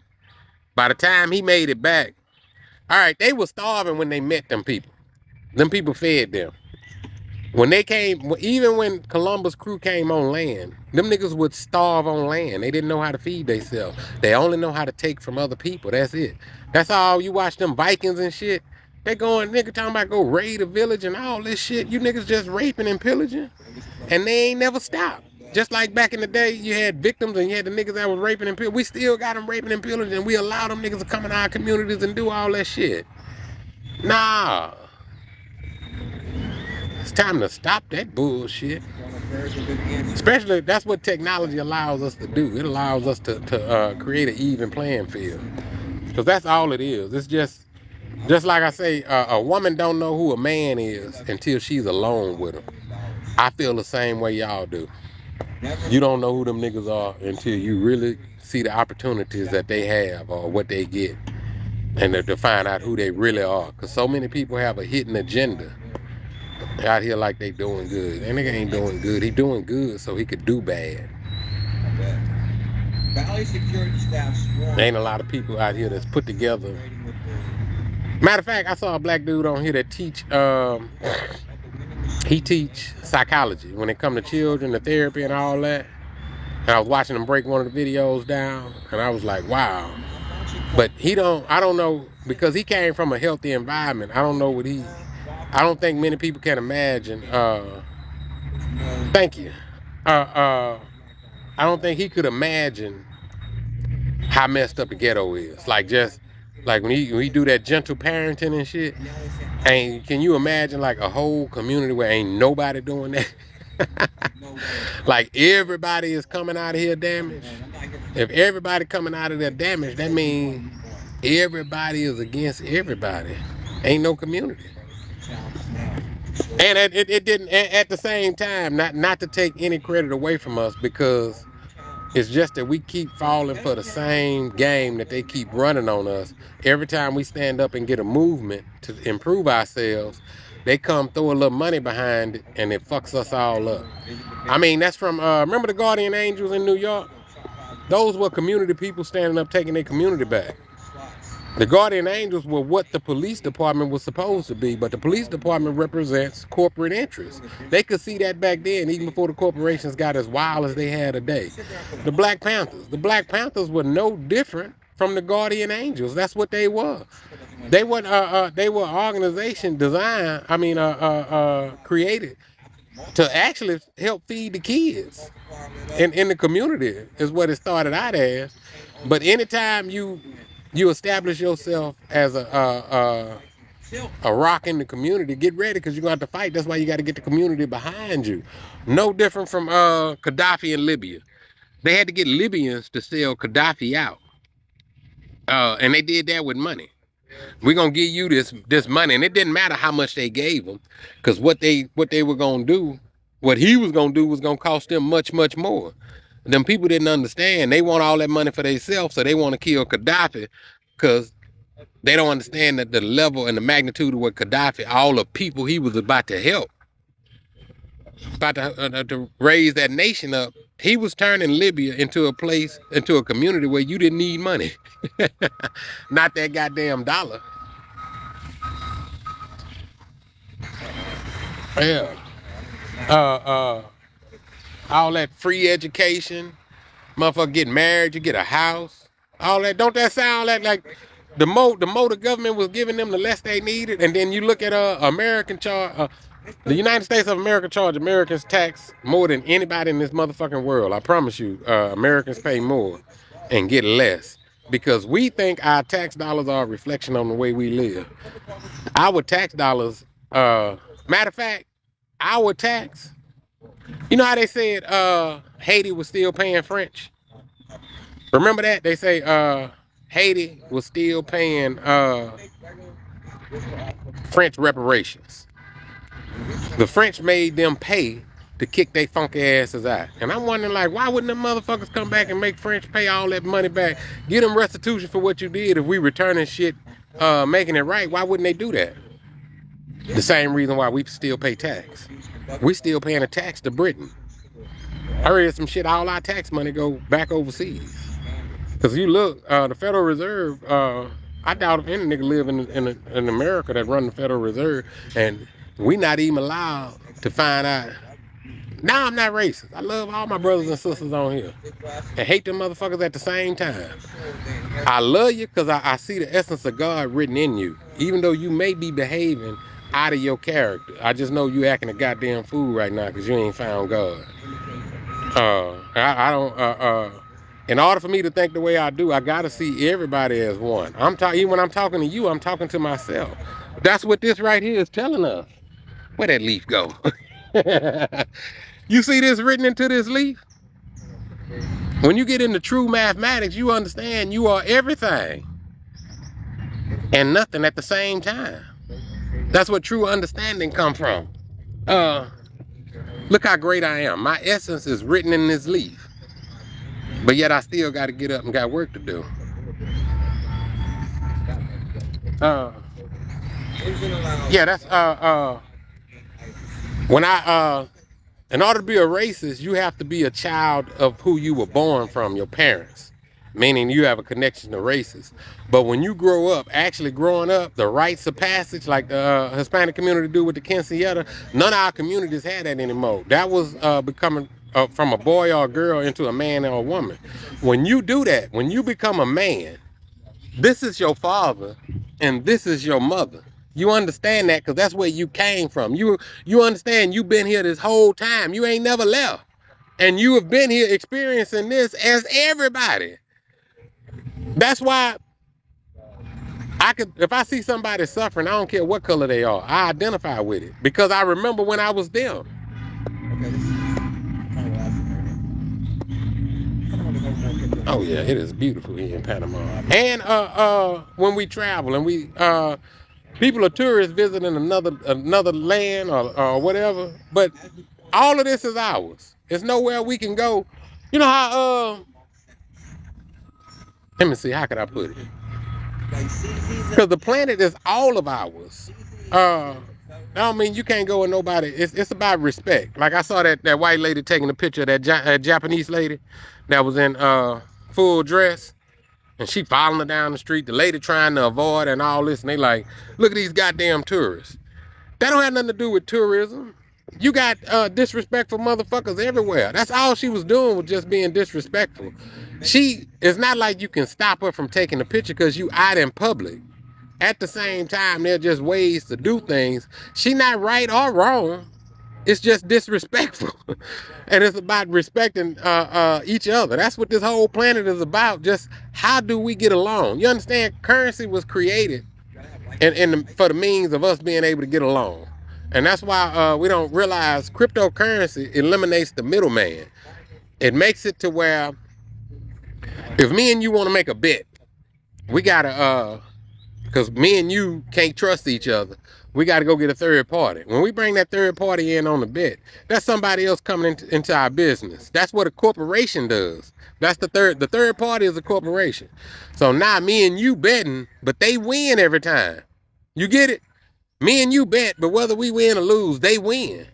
by the time he made it back, all right, they were starving when they met them people. Them people fed them. When they came, even when Columbus crew came on land, them niggas would starve on land. They didn't know how to feed themselves. They only know how to take from other people. That's it. That's all. You watch them Vikings and shit. They going, nigga talking about go raid a village and all this shit. You niggas just raping and pillaging. And they ain't never stopped. Just like back in the day, you had victims and you had the niggas that was raping and pillaging. We still got them raping and pillaging, and we allow them niggas to come in our communities and do all that shit. Nah. It's time to stop that bullshit. Especially, that's what technology allows us to do. It allows us to create an even playing field. Because that's all it is. It's just like I say, a woman don't know who a man is until she's alone with him. I feel the same way y'all do. You don't know who them niggas are until you really see the opportunities that they have or what they get. And to find out who they really are. Because so many people have a hidden agenda out here like they doing good. That nigga ain't doing good. He doing good so he could do bad. Ain't a lot of people out here that's put together. Matter of fact, I saw a black dude on here that he teach psychology when it come to children, the therapy and all that. And I was watching him break one of the videos down, and I was like, wow. But I don't know, because he came from a healthy environment. I don't know I don't think many people can imagine. Thank you. I don't think he could imagine how messed up the ghetto is. Like when he do that gentle parenting and shit. And can you imagine like a whole community where ain't nobody doing that? Like everybody is coming out of here damaged. If everybody coming out of there damaged, that means everybody is against everybody. Ain't no community. And it didn't, at the same time, not to take any credit away from us, because it's just that we keep falling for the same game that they keep running on us. Every time we stand up and get a movement to improve ourselves, they come throw a little money behind it and it fucks us all up. I mean, that's from, remember the Guardian Angels in New York? Those were community people standing up taking their community back. The guardian angels were what the police department was supposed to be, but the police department represents corporate interests. They could see that back then, even before the corporations got as wild as they had today. The Black Panthers were no different from the guardian angels. That's what they were. They were an organization designed, created to actually help feed the kids in the community is what it started out as. But anytime you establish yourself as a rock in the community, get ready because you're gonna have to fight. That's why you got to get the community behind you. No different from Gaddafi in Libya. They had to get Libyans to sell Gaddafi out, and they did that with money. We're gonna give you this money, and it didn't matter how much they gave them, because what they were gonna do, what he was gonna do, was gonna cost them much more. Them people didn't understand. They want all that money for themselves, so they want to kill Gaddafi, because they don't understand that the level and the magnitude of what Gaddafi, all the people he was about to help, about to raise that nation up. He was turning Libya into a community where you didn't need money, not that goddamn dollar. Yeah. All that free education, motherfucker get married, you get a house, all that. Don't that sound like the more the government was giving them, the less they needed? And then you look at the United States of America charge Americans tax more than anybody in this motherfucking world. I promise you, Americans pay more and get less because we think our tax dollars are a reflection on the way we live. Our tax dollars, matter of fact, our tax. You know how they said Haiti was still paying French? Remember that? They say Haiti was still paying French reparations. The French made them pay to kick their funky asses out. And I'm wondering, like, why wouldn't them motherfuckers come back and make French pay all that money back? Give them restitution for what you did if we returning shit, making it right. Why wouldn't they do that? The same reason why we still pay tax. We still paying a tax to Britain. I read some shit, all our tax money go back overseas. Because you look, the Federal Reserve, I doubt if any nigga live in America that run the Federal Reserve, and we not even allowed to find out. Now I'm not racist. I love all my brothers and sisters on here. And hate them motherfuckers at the same time. I love you because I see the essence of God written in you. Even though you may be behaving out of your character. I just know you acting a goddamn fool right now because you ain't found God. I don't, in order for me to think the way I do, I gotta see everybody as one. Even when I'm talking to you, I'm talking to myself. That's what this right here is telling us. Where that leaf go? You see this written into this leaf? When you get into true mathematics, you understand you are everything and nothing at the same time. That's what true understanding come from. Look how great I am. My essence is written in this leaf. But yet I still got to get up and got work to do. Yeah, that's when in order to be a racist, you have to be a child of who you were born from, your parents, meaning you have a connection to races. But when you grow up, actually growing up, the rites of passage, like the Hispanic community do with the quinceañera, none of our communities had that anymore. That was becoming from a boy or a girl into a man or a woman. When you do that, when you become a man, this is your father and this is your mother. You understand that because that's where you came from. You understand you've been here this whole time. You ain't never left. And you have been here experiencing this as everybody. That's why if I see somebody suffering, I don't care what color they are, I identify with it because I remember when I was them. Oh yeah, it is beautiful here in Panama. And when we travel and we people are tourists visiting another land or whatever, but all of this is ours. There's nowhere we can go. You know how let me see, how could I put it? Because the planet is all of ours. I don't mean you can't go with nobody. It's about respect. Like I saw that white lady taking a picture of that Japanese lady that was in full dress. And she following her down the street, the lady trying to avoid and all this, and they like, look at these goddamn tourists. That don't have nothing to do with tourism. You got disrespectful motherfuckers everywhere. That's all she was doing, was just being disrespectful. It's not like you can stop her from taking a picture because you out in public. At the same time, there are just ways to do things. She not right or wrong. It's just disrespectful. And it's about respecting each other. That's what this whole planet is about. Just how do we get along? You understand? Currency was created for the means of us being able to get along. And that's why we don't realize cryptocurrency eliminates the middleman. It makes it to where if me and you want to make a bet, we gotta because me and you can't trust each other. We got to go get a third party. When we bring that third party in on the bet, that's somebody else coming into our business. That's what a corporation does. That's the third party is a corporation. So now me and you betting, but they win every time. You get it? Me and you bet, but whether we win or lose, they win.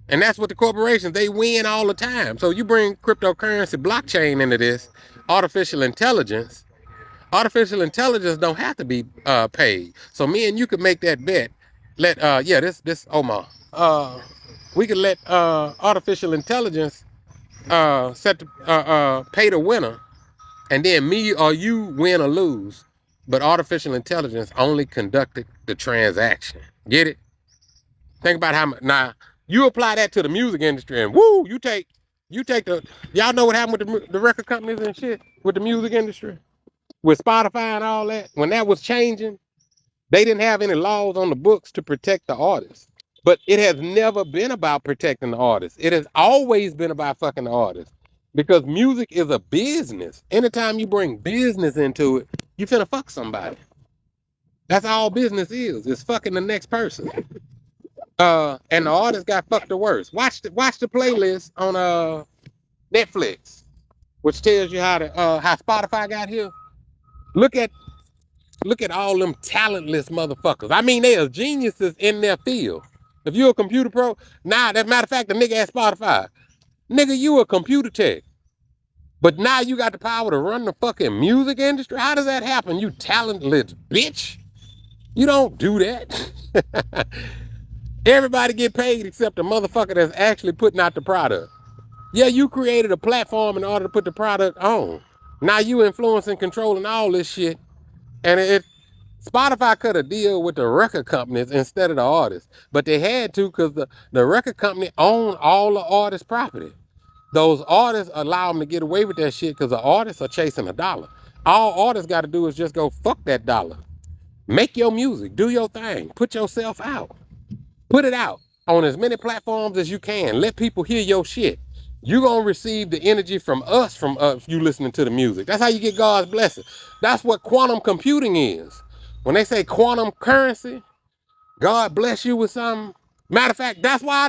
And that's what the corporations, they win all the time. So you bring cryptocurrency, blockchain into this, artificial intelligence. Artificial intelligence don't have to be paid. So me and you could make that bet. This Omar. We could let artificial intelligence pay the winner, and then me or you win or lose. But artificial intelligence only conducted the transaction. Get it? Think about how much. Now you apply that to the music industry, and woo, you take y'all know what happened with the record companies and shit with the music industry, with Spotify and all that. When that was changing, they didn't have any laws on the books to protect the artists. But it has never been about protecting the artists. It has always been about fucking the artists. Because music is a business. Anytime you bring business into it, you finna fuck somebody. That's all business is. It's fucking the next person. And the artist got fucked the worst. Watch the playlist on Netflix, which tells you how Spotify got here. Look at all them talentless motherfuckers. I mean, they are geniuses in their field. If you're a computer pro, as a matter of fact, the nigga at Spotify, nigga, you a computer tech. But now you got the power to run the fucking music industry? How does that happen, you talentless bitch? You don't do that. Everybody get paid except the motherfucker that's actually putting out the product. Yeah, you created a platform in order to put the product on. Now you influencing, controlling all this shit. And Spotify cut a deal with the record companies instead of the artists. But they had to because the record company owned all the artists' property. Those artists allow them to get away with that shit because the artists are chasing a dollar. All artists got to do is just go fuck that dollar. Make your music. Do your thing. Put yourself out. Put it out on as many platforms as you can. Let people hear your shit. You're going to receive the energy from us, you listening to the music. That's how you get God's blessing. That's what quantum computing is. When they say quantum currency, God bless you with something. Matter of fact, that's why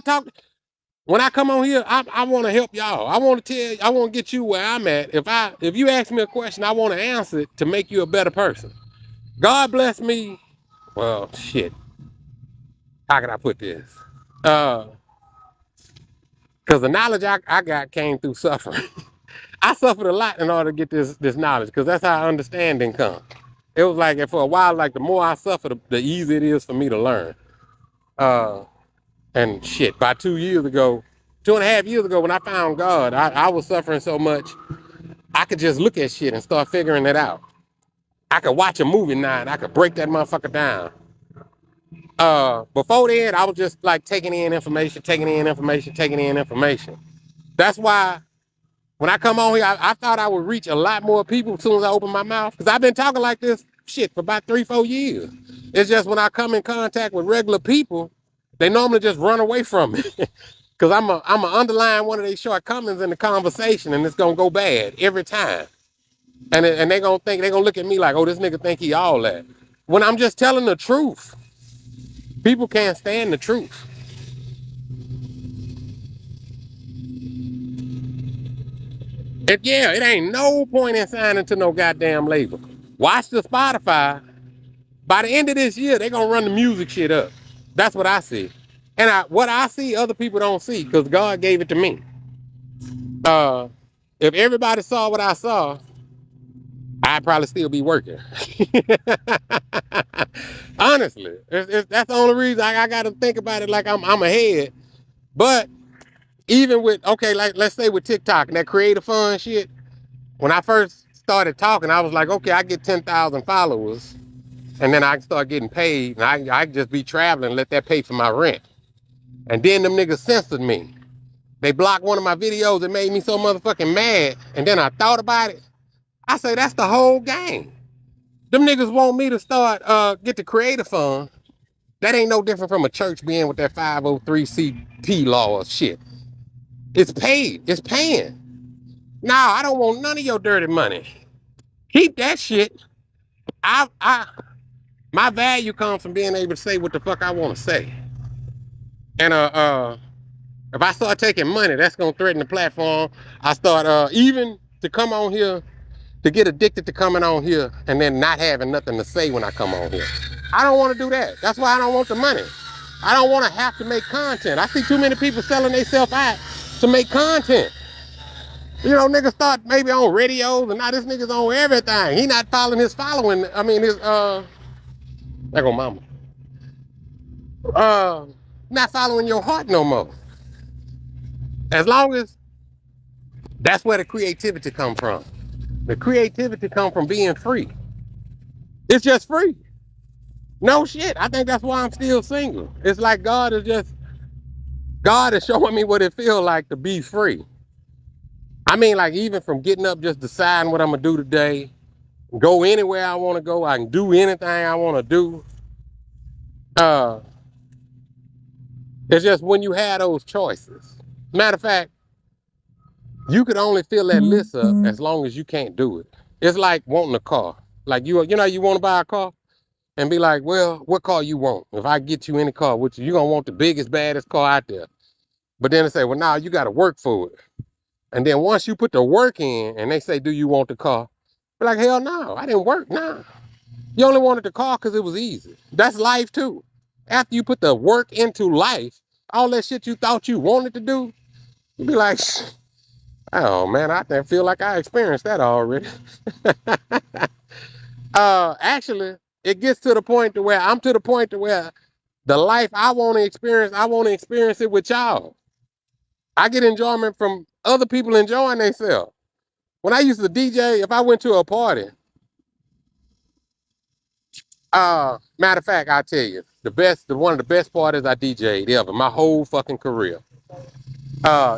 when I come on here, I want to help y'all. I want to get you where I'm at. If you ask me a question, I want to answer it to make you a better person. God bless me. Well, shit. How can I put this? Because the knowledge I got came through suffering. I suffered a lot in order to get this knowledge, because that's how understanding comes. It was like, for a while, like the more I suffer, the easier it is for me to learn. And shit, by 2.5 years ago, when I found God, I was suffering so much, I could just look at shit and start figuring it out. I could watch a movie now and I could break that motherfucker down. Before then, I was just like taking in information. That's why when I come on here, I thought I would reach a lot more people as soon as I open my mouth. Because I've been talking like this shit for about 3-4 years. It's just when I come in contact with regular people, they normally just run away from me. Because I'm a underline one of their shortcomings in the conversation, and it's going to go bad every time. And they're going to look at me like, oh, this nigga think he all that. When I'm just telling the truth. People can't stand the truth. It ain't no point in signing to no goddamn label. Watch the Spotify. By the end of this year, they're going to run the music shit up. That's what I see. And what I see, other people don't see, because God gave it to me. If everybody saw what I saw, I'd probably still be working. Honestly, that's the only reason I got to think about it like I'm ahead. But even with, okay, like let's say with TikTok and that creative fun shit, when I first started talking, I was like, okay, I get 10,000 followers and then I can start getting paid and I can just be traveling and let that pay for my rent. And then them niggas censored me. They blocked one of my videos that made me so motherfucking mad. And then I thought about it. I say, that's the whole game. Them niggas want me to start, get the creative fund. That ain't no different from a church being with that 503c law or shit. It's paid. It's paying. No, I don't want none of your dirty money. Keep that shit. My value comes from being able to say what the fuck I want to say. And if I start taking money, that's gonna threaten the platform. I start even to come on here, to get addicted to coming on here and then not having nothing to say when I come on here. I don't want to do that. That's why I don't want the money. I don't want to have to make content. I see too many people selling themselves out to make content. You know, niggas start maybe on radios and now this nigga's on everything. He not following his following. I mean, his there go mama. Not following your heart no more. As long as that's where the creativity come from. The creativity come from being free. It's just free. No shit. I think that's why I'm still single. It's like God is showing me what it feels like to be free. I mean, like even from getting up, just deciding what I'm gonna do today, go anywhere I want to go. I can do anything I want to do. It's just when you have those choices. Matter of fact, you could only fill that list up as long as you can't do it. It's like wanting a car. Like you know, you want to buy a car and be like, well, what car you want? If I get you any car, which you gonna want the biggest, baddest car out there. But then they say, well, now you got to work for it. And then once you put the work in, and they say, do you want the car? Be like, hell no, I didn't work. Nah, you only wanted the car because it was easy. That's life too. After you put the work into life, all that shit you thought you wanted to do, you be like, oh man, I feel like I experienced that already. Actually, it gets to the point to where I'm to the point to where the life I want to experience it with y'all. I get enjoyment from other people enjoying themselves. When I used to DJ, if I went to a party, matter of fact, I'll tell you, one of the best parties I DJ'd ever, my whole fucking career.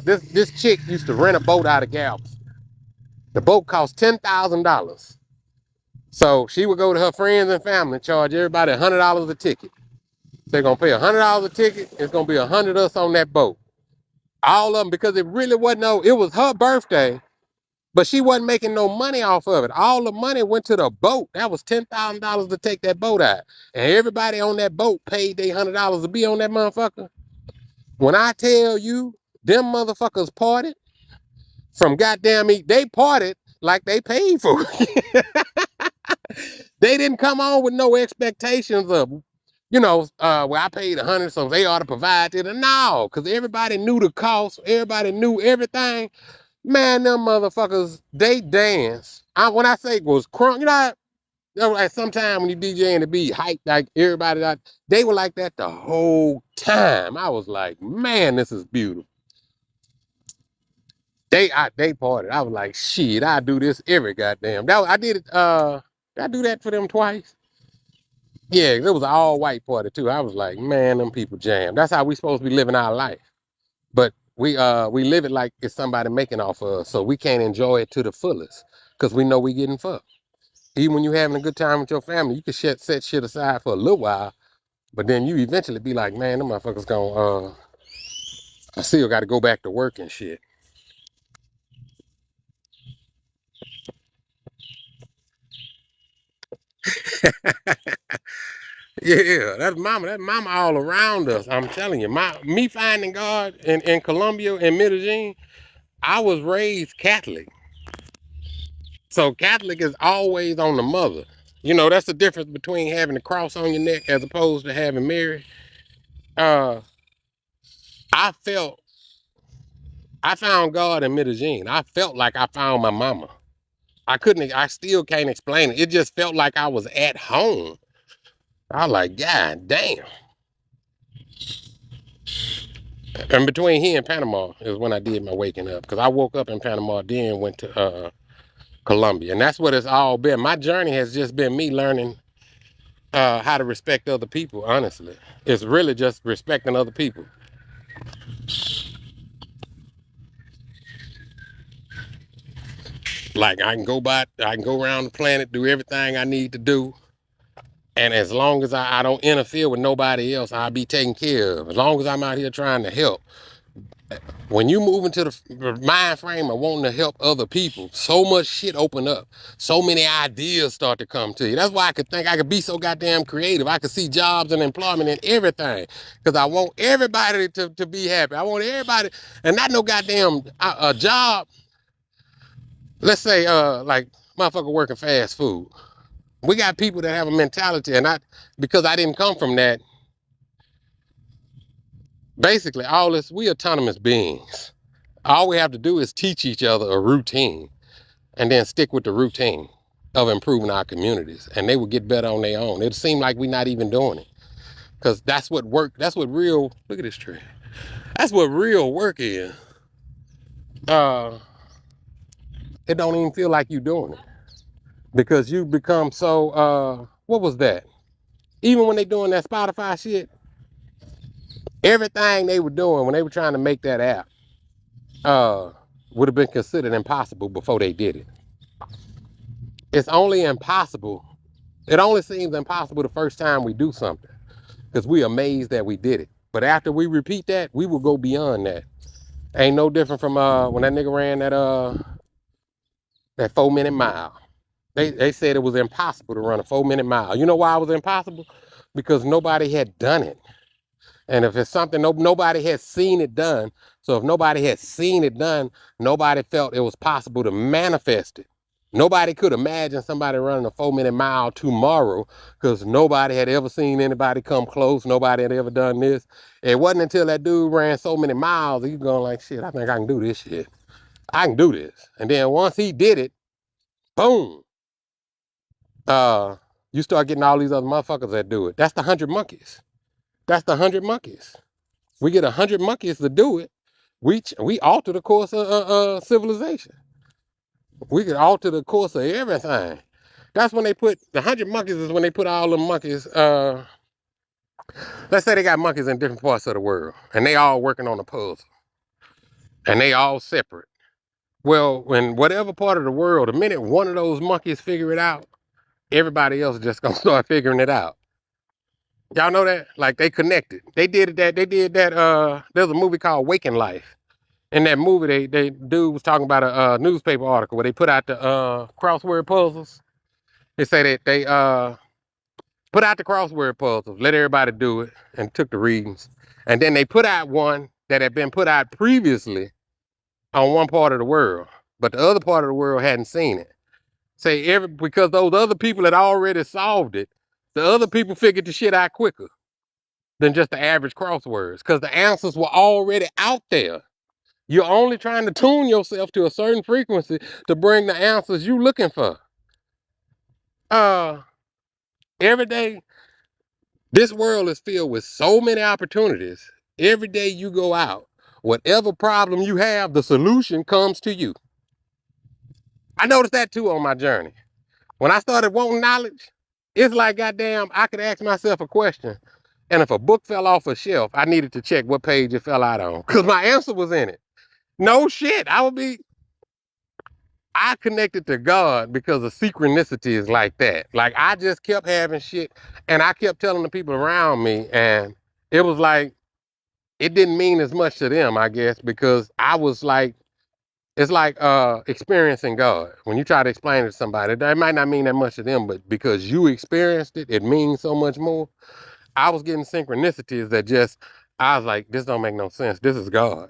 This chick used to rent a boat out of Galveston. The boat cost $10,000. So she would go to her friends and family, charge everybody $100 a ticket. They're gonna pay $100 a ticket. It's gonna be 100 of us on that boat. All of them, because it really wasn't it was her birthday, but she wasn't making no money off of it. All the money went to the boat. That was $10,000 to take that boat out. And everybody on that boat paid their $100 to be on that motherfucker. When I tell you, them motherfuckers partied from goddamn they partied like they paid for it. They didn't come on with no expectations of, well, I paid 100, so they ought to provide it. No, because everybody knew the cost, everybody knew everything. Man, them motherfuckers, they dance. When I say it was crunk, like sometimes when you DJ and it be hyped, like everybody, they were like that the whole time. I was like, man, this is beautiful. They partied. I was like, shit, I do this every goddamn. I did it. Did I do that for them twice? Yeah, it was an all white party too. I was like, man, them people jam. That's how we supposed to be living our life. But we live it like it's somebody making off of us, so we can't enjoy it to the fullest because we know we getting fucked. Even when you having a good time with your family, you can set shit aside for a little while, but then you eventually be like, man, them motherfuckers gonna I still got to go back to work and shit. Yeah, that's mama all around us. I'm telling you, me finding God in Colombia and Medellin, I was raised Catholic. So Catholic is always on the mother. That's the difference between having the cross on your neck as opposed to having Mary. Uh, I found God in Medellin. I felt like I found my mama. I still can't explain it. It just felt like I was at home. I was like, God damn. And between here and Panama is when I did my waking up. Because I woke up in Panama, then went to Colombia. And that's what it's all been. My journey has just been me learning how to respect other people, honestly. It's really just respecting other people. Like I can go around the planet, do everything I need to do. And as long as I don't interfere with nobody else, I'll be taken care of. As long as I'm out here trying to help. When you move into the mind frame of wanting to help other people, so much shit open up. So many ideas start to come to you. That's why I could be so goddamn creative. I could see jobs and employment and everything. Because I want everybody to be happy. I want everybody, and not no goddamn a job. Let's say like motherfucker working fast food. We got people that have a mentality, and because I didn't come from that, basically all this, we autonomous beings. All we have to do is teach each other a routine and then stick with the routine of improving our communities, and they will get better on their own. It seemed like we're not even doing it, because that's what real, look at this tree. That's what real work is. It don't even feel like you doing it, because you become so, what was that? Even when they doing that Spotify shit, everything they were doing when they were trying to make that app would have been considered impossible before they did it. It's only impossible. It only seems impossible the first time we do something, because we're amazed that we did it. But after we repeat that, we will go beyond that. Ain't no different from when that nigga ran that 4-minute mile. They said it was impossible to run a 4-minute mile. You know why it was impossible? Because nobody had done it. And if it's something nobody has seen it done, so if nobody had seen it done, nobody felt it was possible to manifest it. Nobody could imagine somebody running a 4-minute mile tomorrow, because nobody had ever seen anybody come close. Nobody had ever done this. It wasn't until that dude ran so many miles, he's going like, shit, I think I can do this shit. I can do this. And then once he did it, boom. You start getting all these other motherfuckers that do it. That's the 100 monkeys. That's the 100 monkeys. We get 100 monkeys to do it. We alter the course of civilization. We can alter the course of everything. That's when they put the 100 monkeys is when they put all the monkeys. Let's say they got monkeys in different parts of the world, and they all working on a puzzle, and they all separate. Well, when whatever part of the world, the minute one of those monkeys figure it out, everybody else just gonna start figuring it out. Y'all know that? Like they connected. They did that. There's a movie called Waking Life. In that movie, they dude was talking about a newspaper article where they put out the crossword puzzles. They say that they put out the crossword puzzles, let everybody do it, and took the readings. And then they put out one that had been put out previously on one part of the world, but the other part of the world hadn't seen it. Because those other people had already solved it, the other people figured the shit out quicker than just the average crosswords, because the answers were already out there. You're only trying to tune yourself to a certain frequency to bring the answers you're looking for. Every day, this world is filled with so many opportunities. Every day you go out, whatever problem you have, the solution comes to you. I noticed that too on my journey. When I started wanting knowledge, it's like, goddamn, I could ask myself a question, and if a book fell off a shelf, I needed to check what page it fell out on, because my answer was in it. No shit, I connected to God because of synchronicity is like that. Like I just kept having shit, and I kept telling the people around me, and it was like, it didn't mean as much to them, I guess, because I was like, it's like experiencing God. When you try to explain it to somebody, that might not mean that much to them, but because you experienced it, it means so much more. I was getting synchronicities that I was like, this don't make no sense. This is God.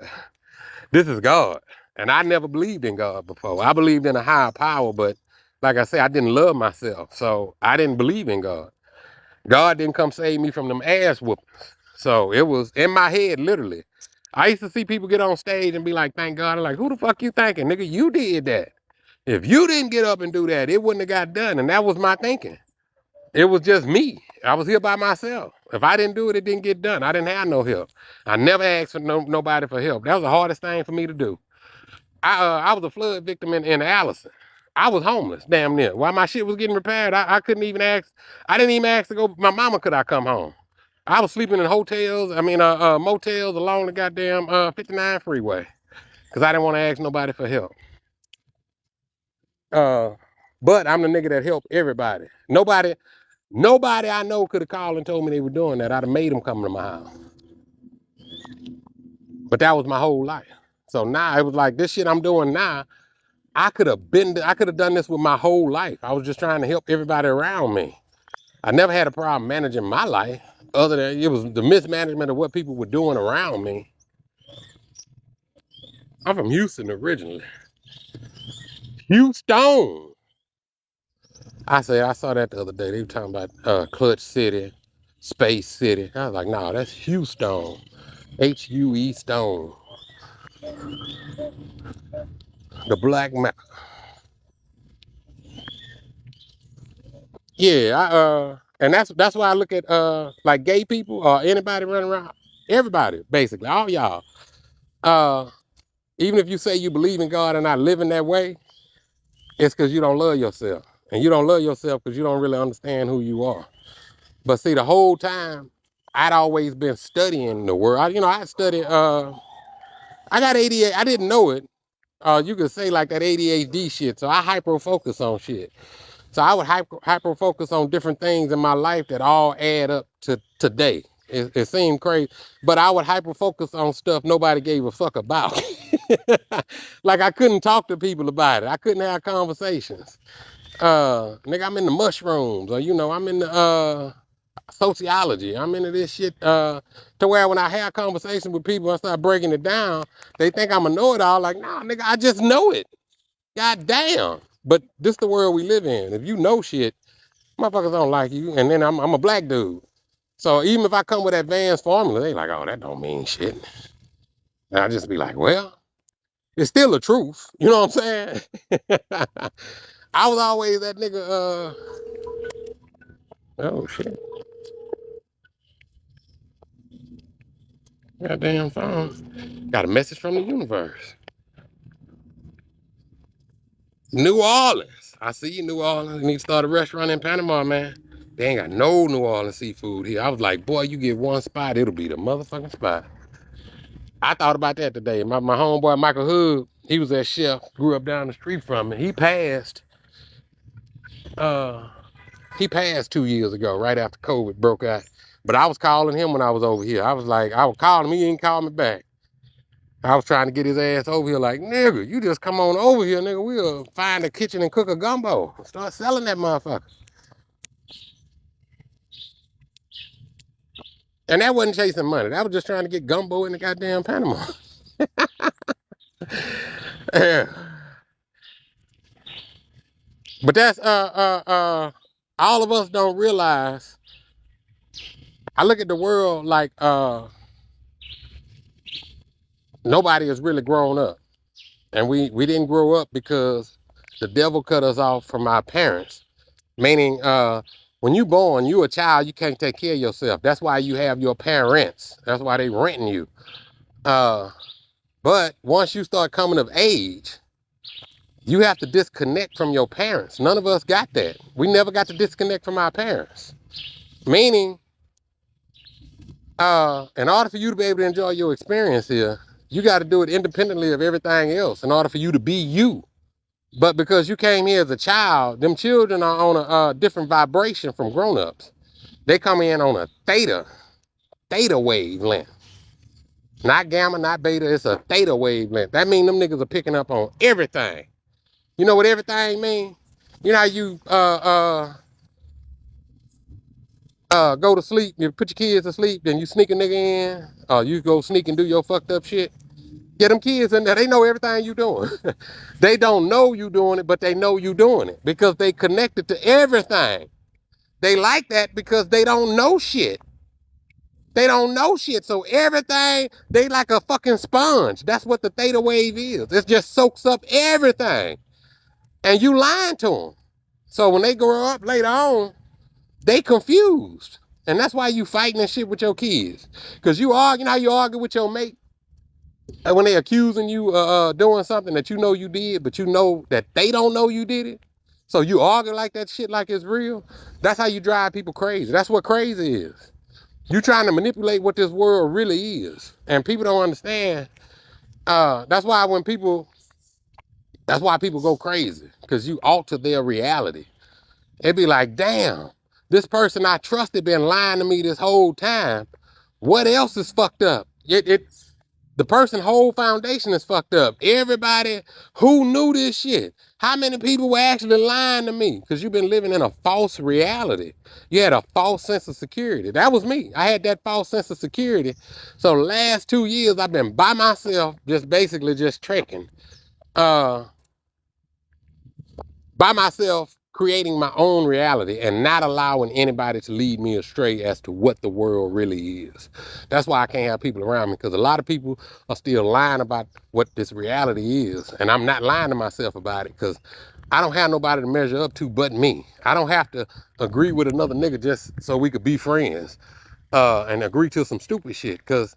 This is God. And I never believed in God before. I believed in a higher power, but like I said, I didn't love myself. So I didn't believe in God. God didn't come save me from them ass whoopings. So it was in my head, literally. I used to see people get on stage and be like, thank God. I'm like, who the fuck you thinking? Nigga, you did that. If you didn't get up and do that, it wouldn't have got done. And that was my thinking. It was just me. I was here by myself. If I didn't do it, it didn't get done. I didn't have no help. I never asked for nobody for help. That was the hardest thing for me to do. I was a flood victim in Allison. I was homeless, damn near. While my shit was getting repaired, I couldn't even ask. I didn't even ask to go. My mama, could I come home? I was sleeping in hotels. Motels along the goddamn 59 freeway because I didn't want to ask nobody for help. But I'm the nigga that helped everybody. Nobody I know could have called and told me they were doing that. I'd have made them come to my house. But that was my whole life. So now it was like this shit I'm doing now. I could have done this with my whole life. I was just trying to help everybody around me. I never had a problem managing my life, other than it was the mismanagement of what people were doing around me. I'm from Houston originally. Houston. I saw that the other day. They were talking about Clutch City, Space City. I was like, no, that's Houston. H-U-E Stone. The Black Mecca. Yeah, and that's why I look at like gay people or anybody running around, everybody, basically, all y'all. Even if you say you believe in God and not living that way, it's because you don't love yourself. And you don't love yourself because you don't really understand who you are. But see, the whole time, I'd always been studying the world. I studied, I got ADHD. I didn't know it. You could say like that ADHD shit. So I hyper-focus on shit. So I would hyper-focus on different things in my life that all add up to today. It seemed crazy. But I would hyper-focus on stuff nobody gave a fuck about. Like I couldn't talk to people about it. I couldn't have conversations. Nigga, I'm in the mushrooms. Or, I'm in the sociology. I'm into this shit to where when I have conversations with people and start breaking it down, they think I'm a know-it-all. Like, nah, nigga, I just know it. God damn. But this the world we live in. If you know shit, motherfuckers don't like you. And then I'm a black dude. So even if I come with advanced formula, they like, oh, that don't mean shit. And I just be like, well, it's still the truth. You know what I'm saying? I was always that nigga, oh shit. Goddamn phone. Got a message from the universe. New Orleans. I see you, New Orleans. You need to start a restaurant in Panama, man. They ain't got no New Orleans seafood here. I was like, boy, you get one spot, it'll be the motherfucking spot. I thought about that today. My homeboy, Michael Hood, he was that chef, grew up down the street from me. He passed 2 years ago, right after COVID broke out. But I was calling him when I was over here. I was calling him, he ain't called me back. I was trying to get his ass over here like, nigga, you just come on over here, nigga. We'll find a kitchen and cook a gumbo. Start selling that motherfucker. And that wasn't chasing money. That was just trying to get gumbo in the goddamn Panama. Yeah. But that's all of us don't realize. I look at the world like nobody has really grown up. And we didn't grow up because the devil cut us off from our parents. Meaning, when you born, you a child, you can't take care of yourself. That's why you have your parents. That's why they renting you. But once you start coming of age, you have to disconnect from your parents. None of us got that. We never got to disconnect from our parents. Meaning, in order for you to be able to enjoy your experience here, you got to do it independently of everything else in order for you to be you. But because you came here as a child, them children are on a different vibration from grown-ups. They come in on a theta wavelength. Not gamma, not beta, it's a theta wavelength. That means them niggas are picking up on everything. You know what everything mean? You know how you go to sleep, you put your kids to sleep, then you sneak a nigga in, or you go sneak and do your fucked up shit. Get them kids in there, they know everything you doing. They don't know you doing it, but they know you doing it because they connected to everything. They like that because they don't know shit. They don't know shit, so everything, they like a fucking sponge. That's what the theta wave is. It just soaks up everything. And you lying to them. So when they grow up later on, they confused. And that's why you fighting and shit with your kids. Because you argue, how you argue with your mate. And when they accusing you doing something that you know you did, but you know that they don't know you did it. So you argue like that shit like it's real. That's how you drive people crazy. That's what crazy is. You trying to manipulate what this world really is. And people don't understand. That's why people go crazy. Because you alter their reality. It'd be like, damn, this person I trusted been lying to me this whole time. What else is fucked up? The person's whole foundation is fucked up. Everybody who knew this shit, how many people were actually lying to me? Because you've been living in a false reality. You had a false sense of security. That was me. I had that false sense of security. So the last 2 years, I've been by myself, basically trekking. By myself, creating my own reality and not allowing anybody to lead me astray as to what the world really is. That's why I can't have people around me, because a lot of people are still lying about what this reality is. And I'm not lying to myself about it, because I don't have nobody to measure up to but me. I don't have to agree with another nigga just so we could be friends and agree to some stupid shit, because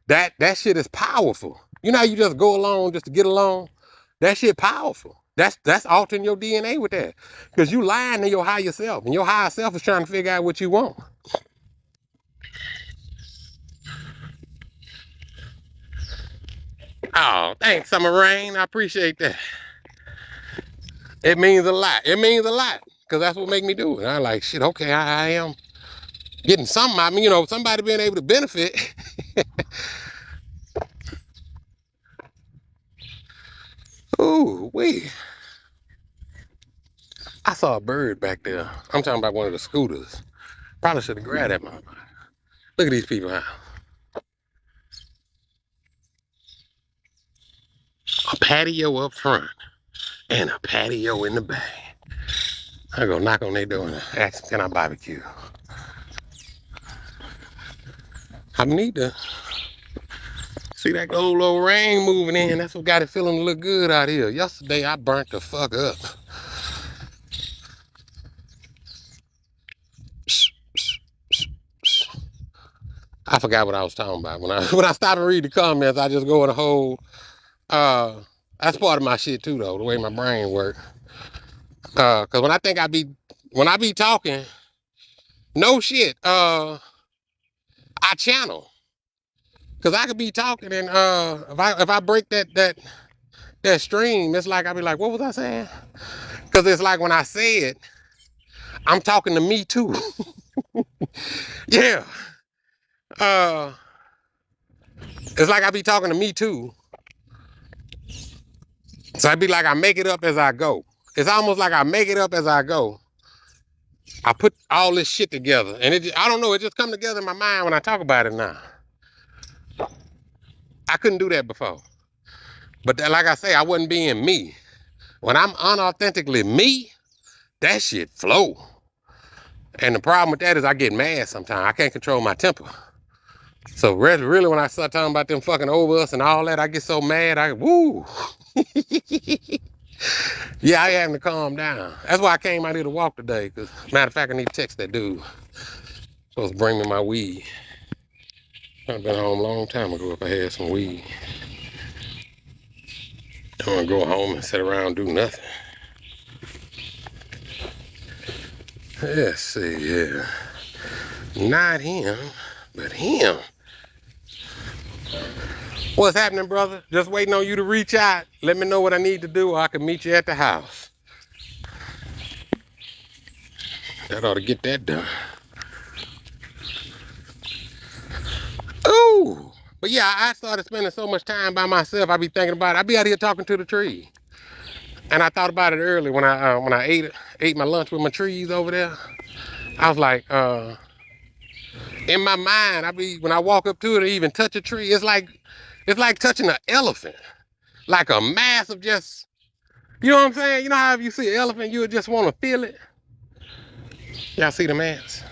that shit is powerful. You know how you just go along just to get along? That shit powerful. That's altering your DNA with that. Because you lying to your higher self. And your higher self is trying to figure out what you want. Oh, thanks, Summer Rain. I appreciate that. It means a lot. It means a lot. Because that's what make me do it. I like, shit, okay, I am getting something out of me. You know, somebody being able to benefit. Ooh, wee. I saw a bird back there. I'm talking about one of the scooters. Probably should have grabbed that motherfucker. Look at these people out. A patio up front and a patio in the back. I go knock on their door and ask them, can I barbecue? I need to see that old little rain moving in. That's what got it feeling to look good out here. Yesterday, I burnt the fuck up. I forgot what I was talking about. When I stop and read the comments, I just go in a whole, that's part of my shit too though, the way my brain works. Cause when I be talking, no shit, I channel. Cause I could be talking and if I break that stream, it's like I be like, what was I saying? Cause it's like when I say it, I'm talking to me too. Yeah. It's like I be talking to me too. So I be like, I make it up as I go. It's almost like I make it up as I go. I put all this shit together, and I don't know, it just come together in my mind when I talk about it now. I couldn't do that before. But like I say, I wasn't being me. When I'm unauthentically me, that shit flow. And the problem with that is I get mad sometimes. I can't control my temper. So really when I start talking about them fucking over us and all that, I get so mad, woo. Yeah, I having to calm down. That's why I came out here to walk today. Cause matter of fact, I need to text that dude. Supposed to bring me my weed. I've been home a long time ago if I had some weed. I don't want to go home and sit around and do nothing. Let's see here. Not him, but him. What's happening, brother? Just waiting on you to reach out. Let me know what I need to do or I can meet you at the house. That ought to get that done. Ooh. But yeah, I started spending so much time by myself. I be thinking about it. I be out here talking to the tree. And I thought about it earlier when I ate my lunch with my trees over there. I was like, in my mind, when I walk up to it or even touch a tree, it's like touching an elephant. Like a massive just, you know what I'm saying? You know how if you see an elephant, you would just want to feel it? Y'all see the ants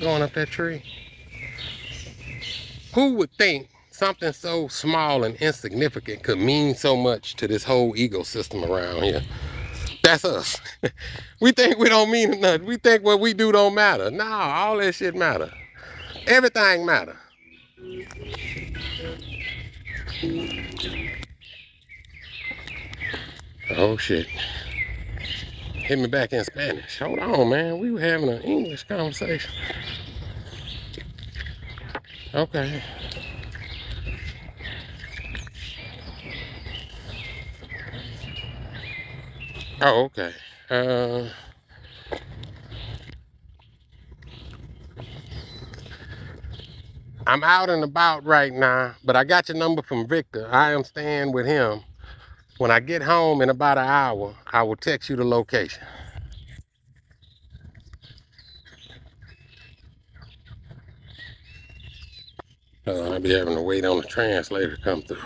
going up that tree? Who would think something so small and insignificant could mean so much to this whole ecosystem around here? That's us. We think we don't mean nothing. We think what we do don't matter. Nah, all that shit matter. Everything matter. Oh shit. Hit me back in Spanish. Hold on, man. We were having an English conversation. Okay. Oh, okay. I'm out and about right now, but I got your number from Victor. I am staying with him. When I get home in about an hour, I will text you the location. I'll be having to wait on the translator to come through.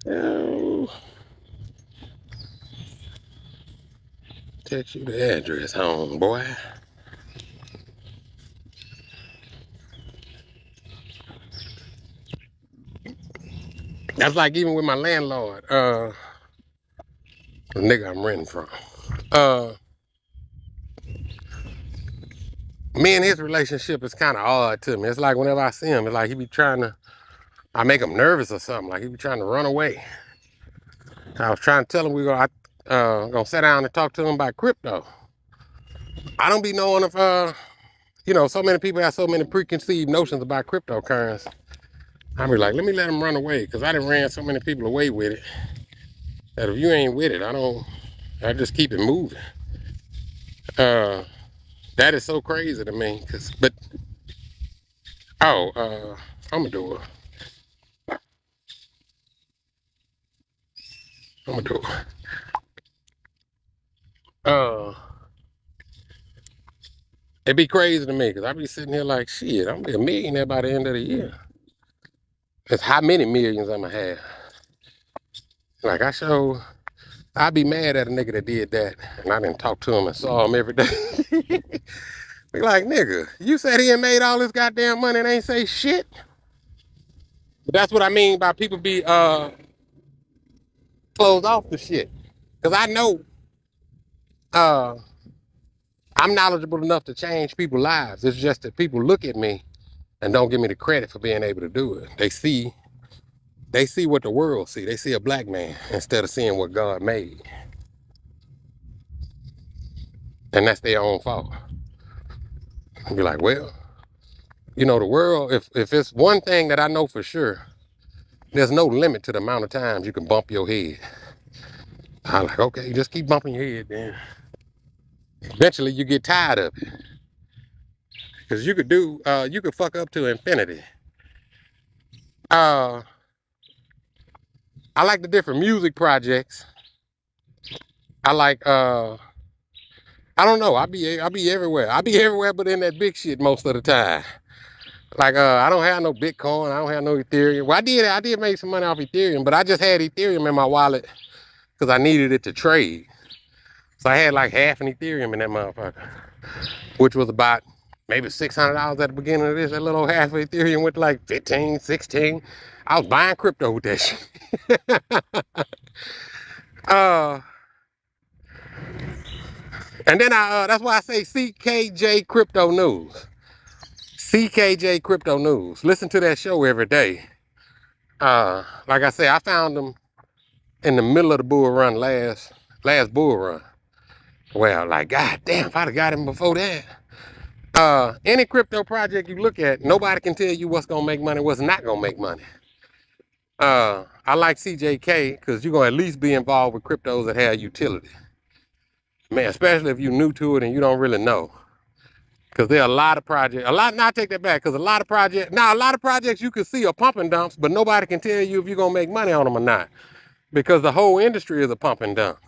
Oh, text you the address home, boy. That's like even with my landlord, the nigga I'm renting from. Uh, Me and his relationship is kind of odd to me. It's like whenever I see him, it's like he be trying to, I make him nervous or something. Like he be trying to run away. I was trying to tell him gonna sit down and talk to him about crypto. I don't be knowing if, so many people have so many preconceived notions about cryptocurrency. I be like, let me let him run away, because I done ran so many people away with it that if you ain't with it, I just keep it moving. That is so crazy to me, I'm gonna do it. I'm gonna do it. It'd be crazy to me, because I be sitting here like, shit, I'm gonna be a millionaire by the end of the year. That's how many millions I'm gonna have. Like I'd be mad at a nigga that did that, and I didn't talk to him and saw him every day. Be like, nigga, you said he had made all this goddamn money and ain't say shit. But that's what I mean by people be closed off the shit. Cause I know uh I'm knowledgeable enough to change people's lives. It's just that people look at me and don't give me the credit for being able to do it. They see what the world see. They see a black man instead of seeing what God made. And that's their own fault. I'd be like, well, the world, if it's one thing that I know for sure, there's no limit to the amount of times you can bump your head. I'm like, okay, just keep bumping your head then. Eventually you get tired of it. Because you could fuck up to infinity. I like the different music projects. I like, I don't know, I be everywhere. I be everywhere but in that big shit most of the time. Like, I don't have no Bitcoin. I don't have no Ethereum. Well, I did make some money off Ethereum, but I just had Ethereum in my wallet because I needed it to trade. So I had like half an Ethereum in that motherfucker, which was about maybe $600 at the beginning of this. That little half of Ethereum went to like 15, 16. I was buying crypto with that shit. And then that's why I say CKJ Crypto News. CKJ Crypto News. Listen to that show every day. Like I say, I found them in the middle of the bull run last bull run. Well, like, god damn, if I'd have got him before that. Any crypto project you look at, nobody can tell you what's gonna make money, what's not gonna make money. I like CJK because you're gonna at least be involved with cryptos that have utility. Man, especially if you're new to it and you don't really know. Because there are a lot of projects, I take that back, because a lot of projects you can see are pump and dumps, but nobody can tell you if you're gonna make money on them or not. Because the whole industry is a pump and dump.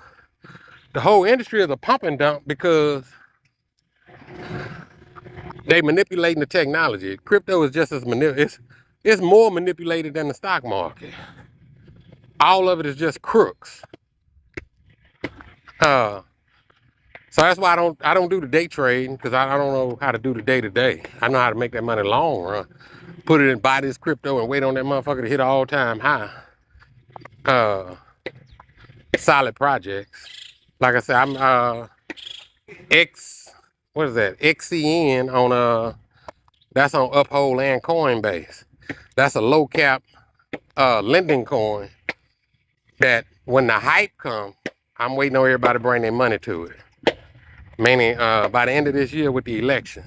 The whole industry is a pump and dump because they manipulating the technology. Crypto is just as it's more manipulated than the stock market. All of it is just crooks. So that's why I don't do the day trading, because I don't know how to do the day to day. I know how to make that money long run. Put it in, buy this crypto and wait on that motherfucker to hit an all-time high. Solid projects. Like I said, I'm what is that? XCN on that's on Uphold and Coinbase. That's a low cap lending coin that when the hype comes, I'm waiting on everybody to bring their money to it. Meaning by the end of this year with the election.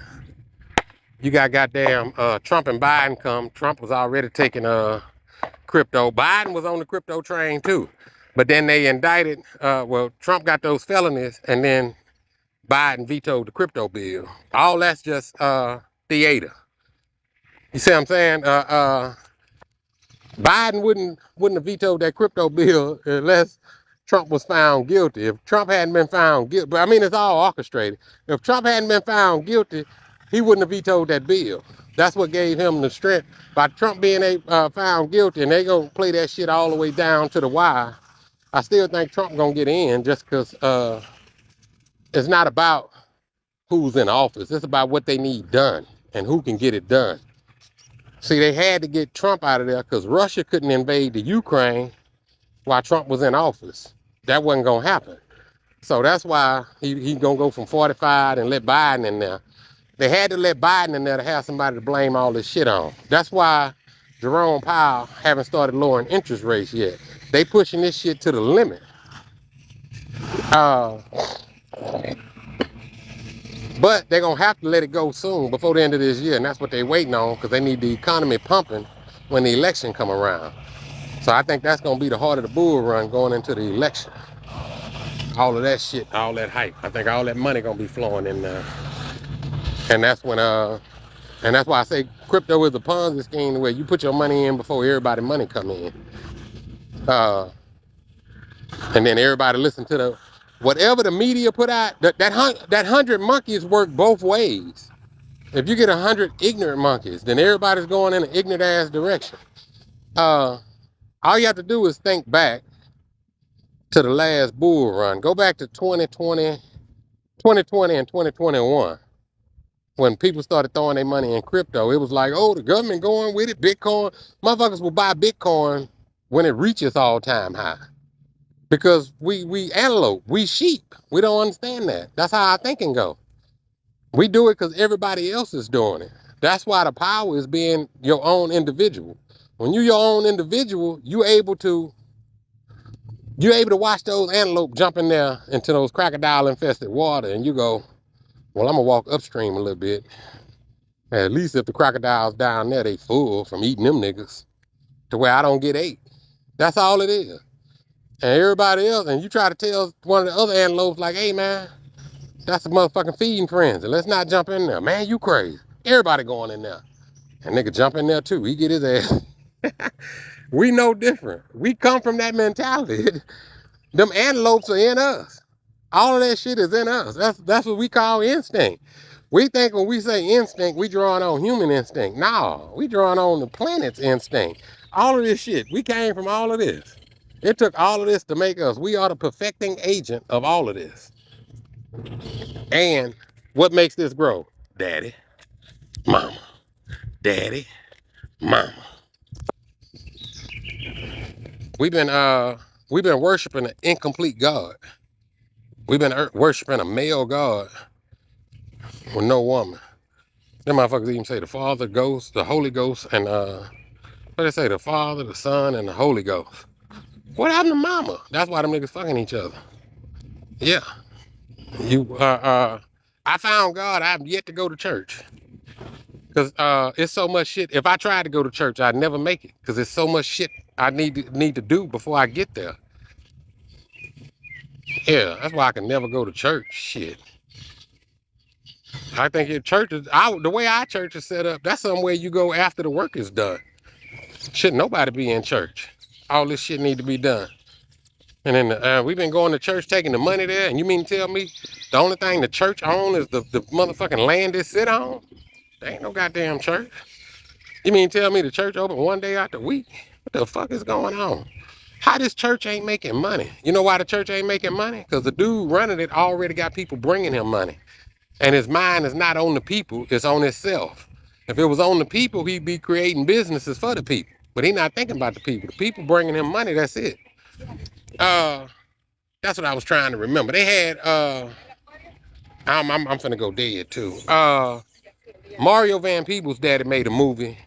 You got goddamn Trump and Biden come. Trump was already taking crypto. Biden was on the crypto train too. But then they indicted, well, Trump got those felonies and then Biden vetoed the crypto bill. All that's just theater. You see what I'm saying? Biden wouldn't have vetoed that crypto bill unless Trump was found guilty. If Trump hadn't been found guilty, but I mean, it's all orchestrated. If Trump hadn't been found guilty, he wouldn't have vetoed that bill. That's what gave him the strength. By Trump being found guilty, and they gonna play that shit all the way down to the wire, I still think Trump gonna get in just because it's not about who's in office. It's about what they need done and who can get it done. See, they had to get Trump out of there because Russia couldn't invade the Ukraine while Trump was in office. That wasn't gonna happen. So that's why he gonna go from 45 and let Biden in there. They had to let Biden in there to have somebody to blame all this shit on. That's why Jerome Powell haven't started lowering interest rates yet. They pushing this shit to the limit. But they're going to have to let it go soon, before the end of this year. And that's what they're waiting on, because they need the economy pumping when the election come around. So I think that's going to be the heart of the bull run going into the election. All of that shit, all that hype. I think all that money going to be flowing in there. And that's when, and that's why I say crypto is a Ponzi scheme, where you put your money in before everybody money come in. And then everybody listen to the, whatever the media put out, that 100 monkeys work both ways. If you get 100 ignorant monkeys, then everybody's going in an ignorant ass direction. All you have to do is think back to the last bull run. Go back to 2020 and 2021. When people started throwing their money in crypto, it was like, oh, the government going with it, Bitcoin. Motherfuckers will buy Bitcoin when it reaches all-time high. Because we antelope, we sheep. We don't understand that. That's how our thinking go. We do it because everybody else is doing it. That's why the power is being your own individual. When you're your own individual, you're able to watch those antelope jump in there into those crocodile-infested water, and you go, well, I'm gonna walk upstream a little bit. At least if the crocodiles down there, they full from eating them niggas, to where I don't get ate. That's all it is. And everybody else, and you try to tell one of the other antelopes, like, hey man, that's a motherfucking feeding frenzy. Let's not jump in there. Man, you crazy. Everybody going in there. And nigga jump in there too. He get his ass. We know different. We come from that mentality. Them antelopes are in us. All of that shit is in us. That's what we call instinct. We think when we say instinct, we drawing on human instinct. No, we drawing on the planet's instinct. All of this shit, we came from all of this. It took all of this to make us. We are the perfecting agent of all of this. And what makes this grow? Daddy, mama, daddy, mama. We've been worshiping an incomplete God. We've been worshiping a male God with no woman. Them motherfuckers even say the Father, Ghost, the Holy Ghost, and what they say, the Father, the Son, and the Holy Ghost. What happened to mama? That's why them niggas fucking each other. Yeah. I found God. I've yet to go to church. Because it's so much shit. If I tried to go to church, I'd never make it. Because there's so much shit I need to do before I get there. Yeah, that's why I can never go to church. Shit. I think the way our church is set up, that's somewhere you go after the work is done. Shouldn't nobody be in church. All this shit need to be done. And then we've been going to church, taking the money there, and you mean to tell me the only thing the church owns is the motherfucking land it sit on? There ain't no goddamn church. You mean tell me the church open one day out the week? What the fuck is going on? How this church ain't making money? You know why the church ain't making money? Because the dude running it already got people bringing him money. And his mind is not on the people, it's on himself. If it was on the people, he'd be creating businesses for the people. But he's not thinking about the people. The people bringing him money, that's it. That's what I was trying to remember. They had, I'm finna go dead too. Mario Van Peebles' daddy made a movie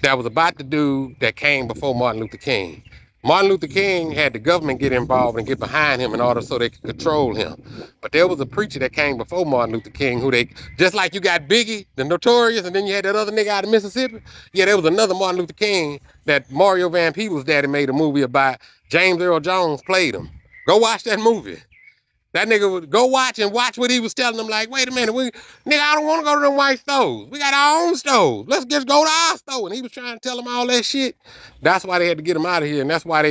that was about the dude that came before Martin Luther King. Martin Luther King had the government get involved and get behind him in order so they could control him. But there was a preacher that came before Martin Luther King who they, just like you got Biggie, the Notorious, and then you had that other nigga out of Mississippi. Yeah, there was another Martin Luther King that Mario Van Peebles' daddy made a movie about. James Earl Jones played him. Go watch that movie. That nigga would go watch what he was telling them. Like, wait a minute, nigga, I don't want to go to them white stores. We got our own stores. Let's just go to our store. And he was trying to tell them all that shit. That's why they had to get him out of here. And that's why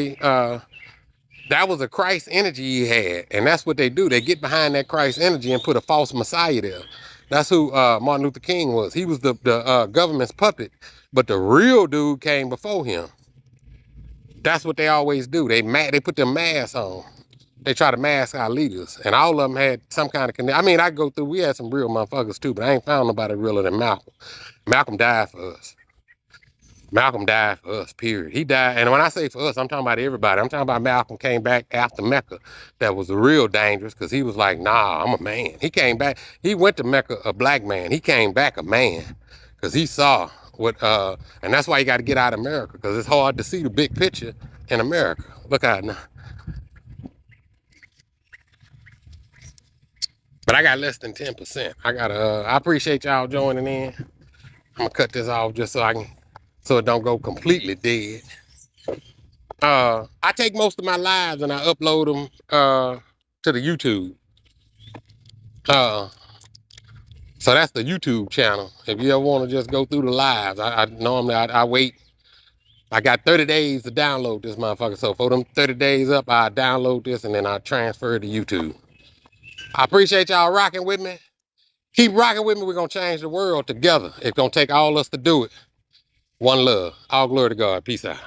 that was a Christ energy he had. And that's what they do. They get behind that Christ energy and put a false Messiah there. That's who Martin Luther King was. He was the government's puppet. But the real dude came before him. That's what they always do. They put their masks on. They try to mask our leaders, and all of them had some kind of connection. I mean, I go through, we had some real motherfuckers too, but I ain't found nobody realer than Malcolm. Malcolm died for us. Malcolm died for us, period. He died, and when I say for us, I'm talking about everybody. I'm talking about Malcolm came back after Mecca. That was real dangerous, because he was like, nah, I'm a man. He came back, he went to Mecca a black man. He came back a man, because he saw what, and that's why you got to get out of America, because it's hard to see the big picture in America. Look out now. But I got less than 10%. I appreciate y'all joining in. I'm gonna cut this off just so it don't go completely dead. I take most of my lives and I upload them to the YouTube. So that's the YouTube channel. If you ever want to just go through the lives, I normally wait. I got 30 days to download this motherfucker. So for them 30 days up, I download this and then I transfer it to YouTube. I appreciate y'all rocking with me. Keep rocking with me. We're going to change the world together. It's going to take all us to do it. One love. All glory to God. Peace out.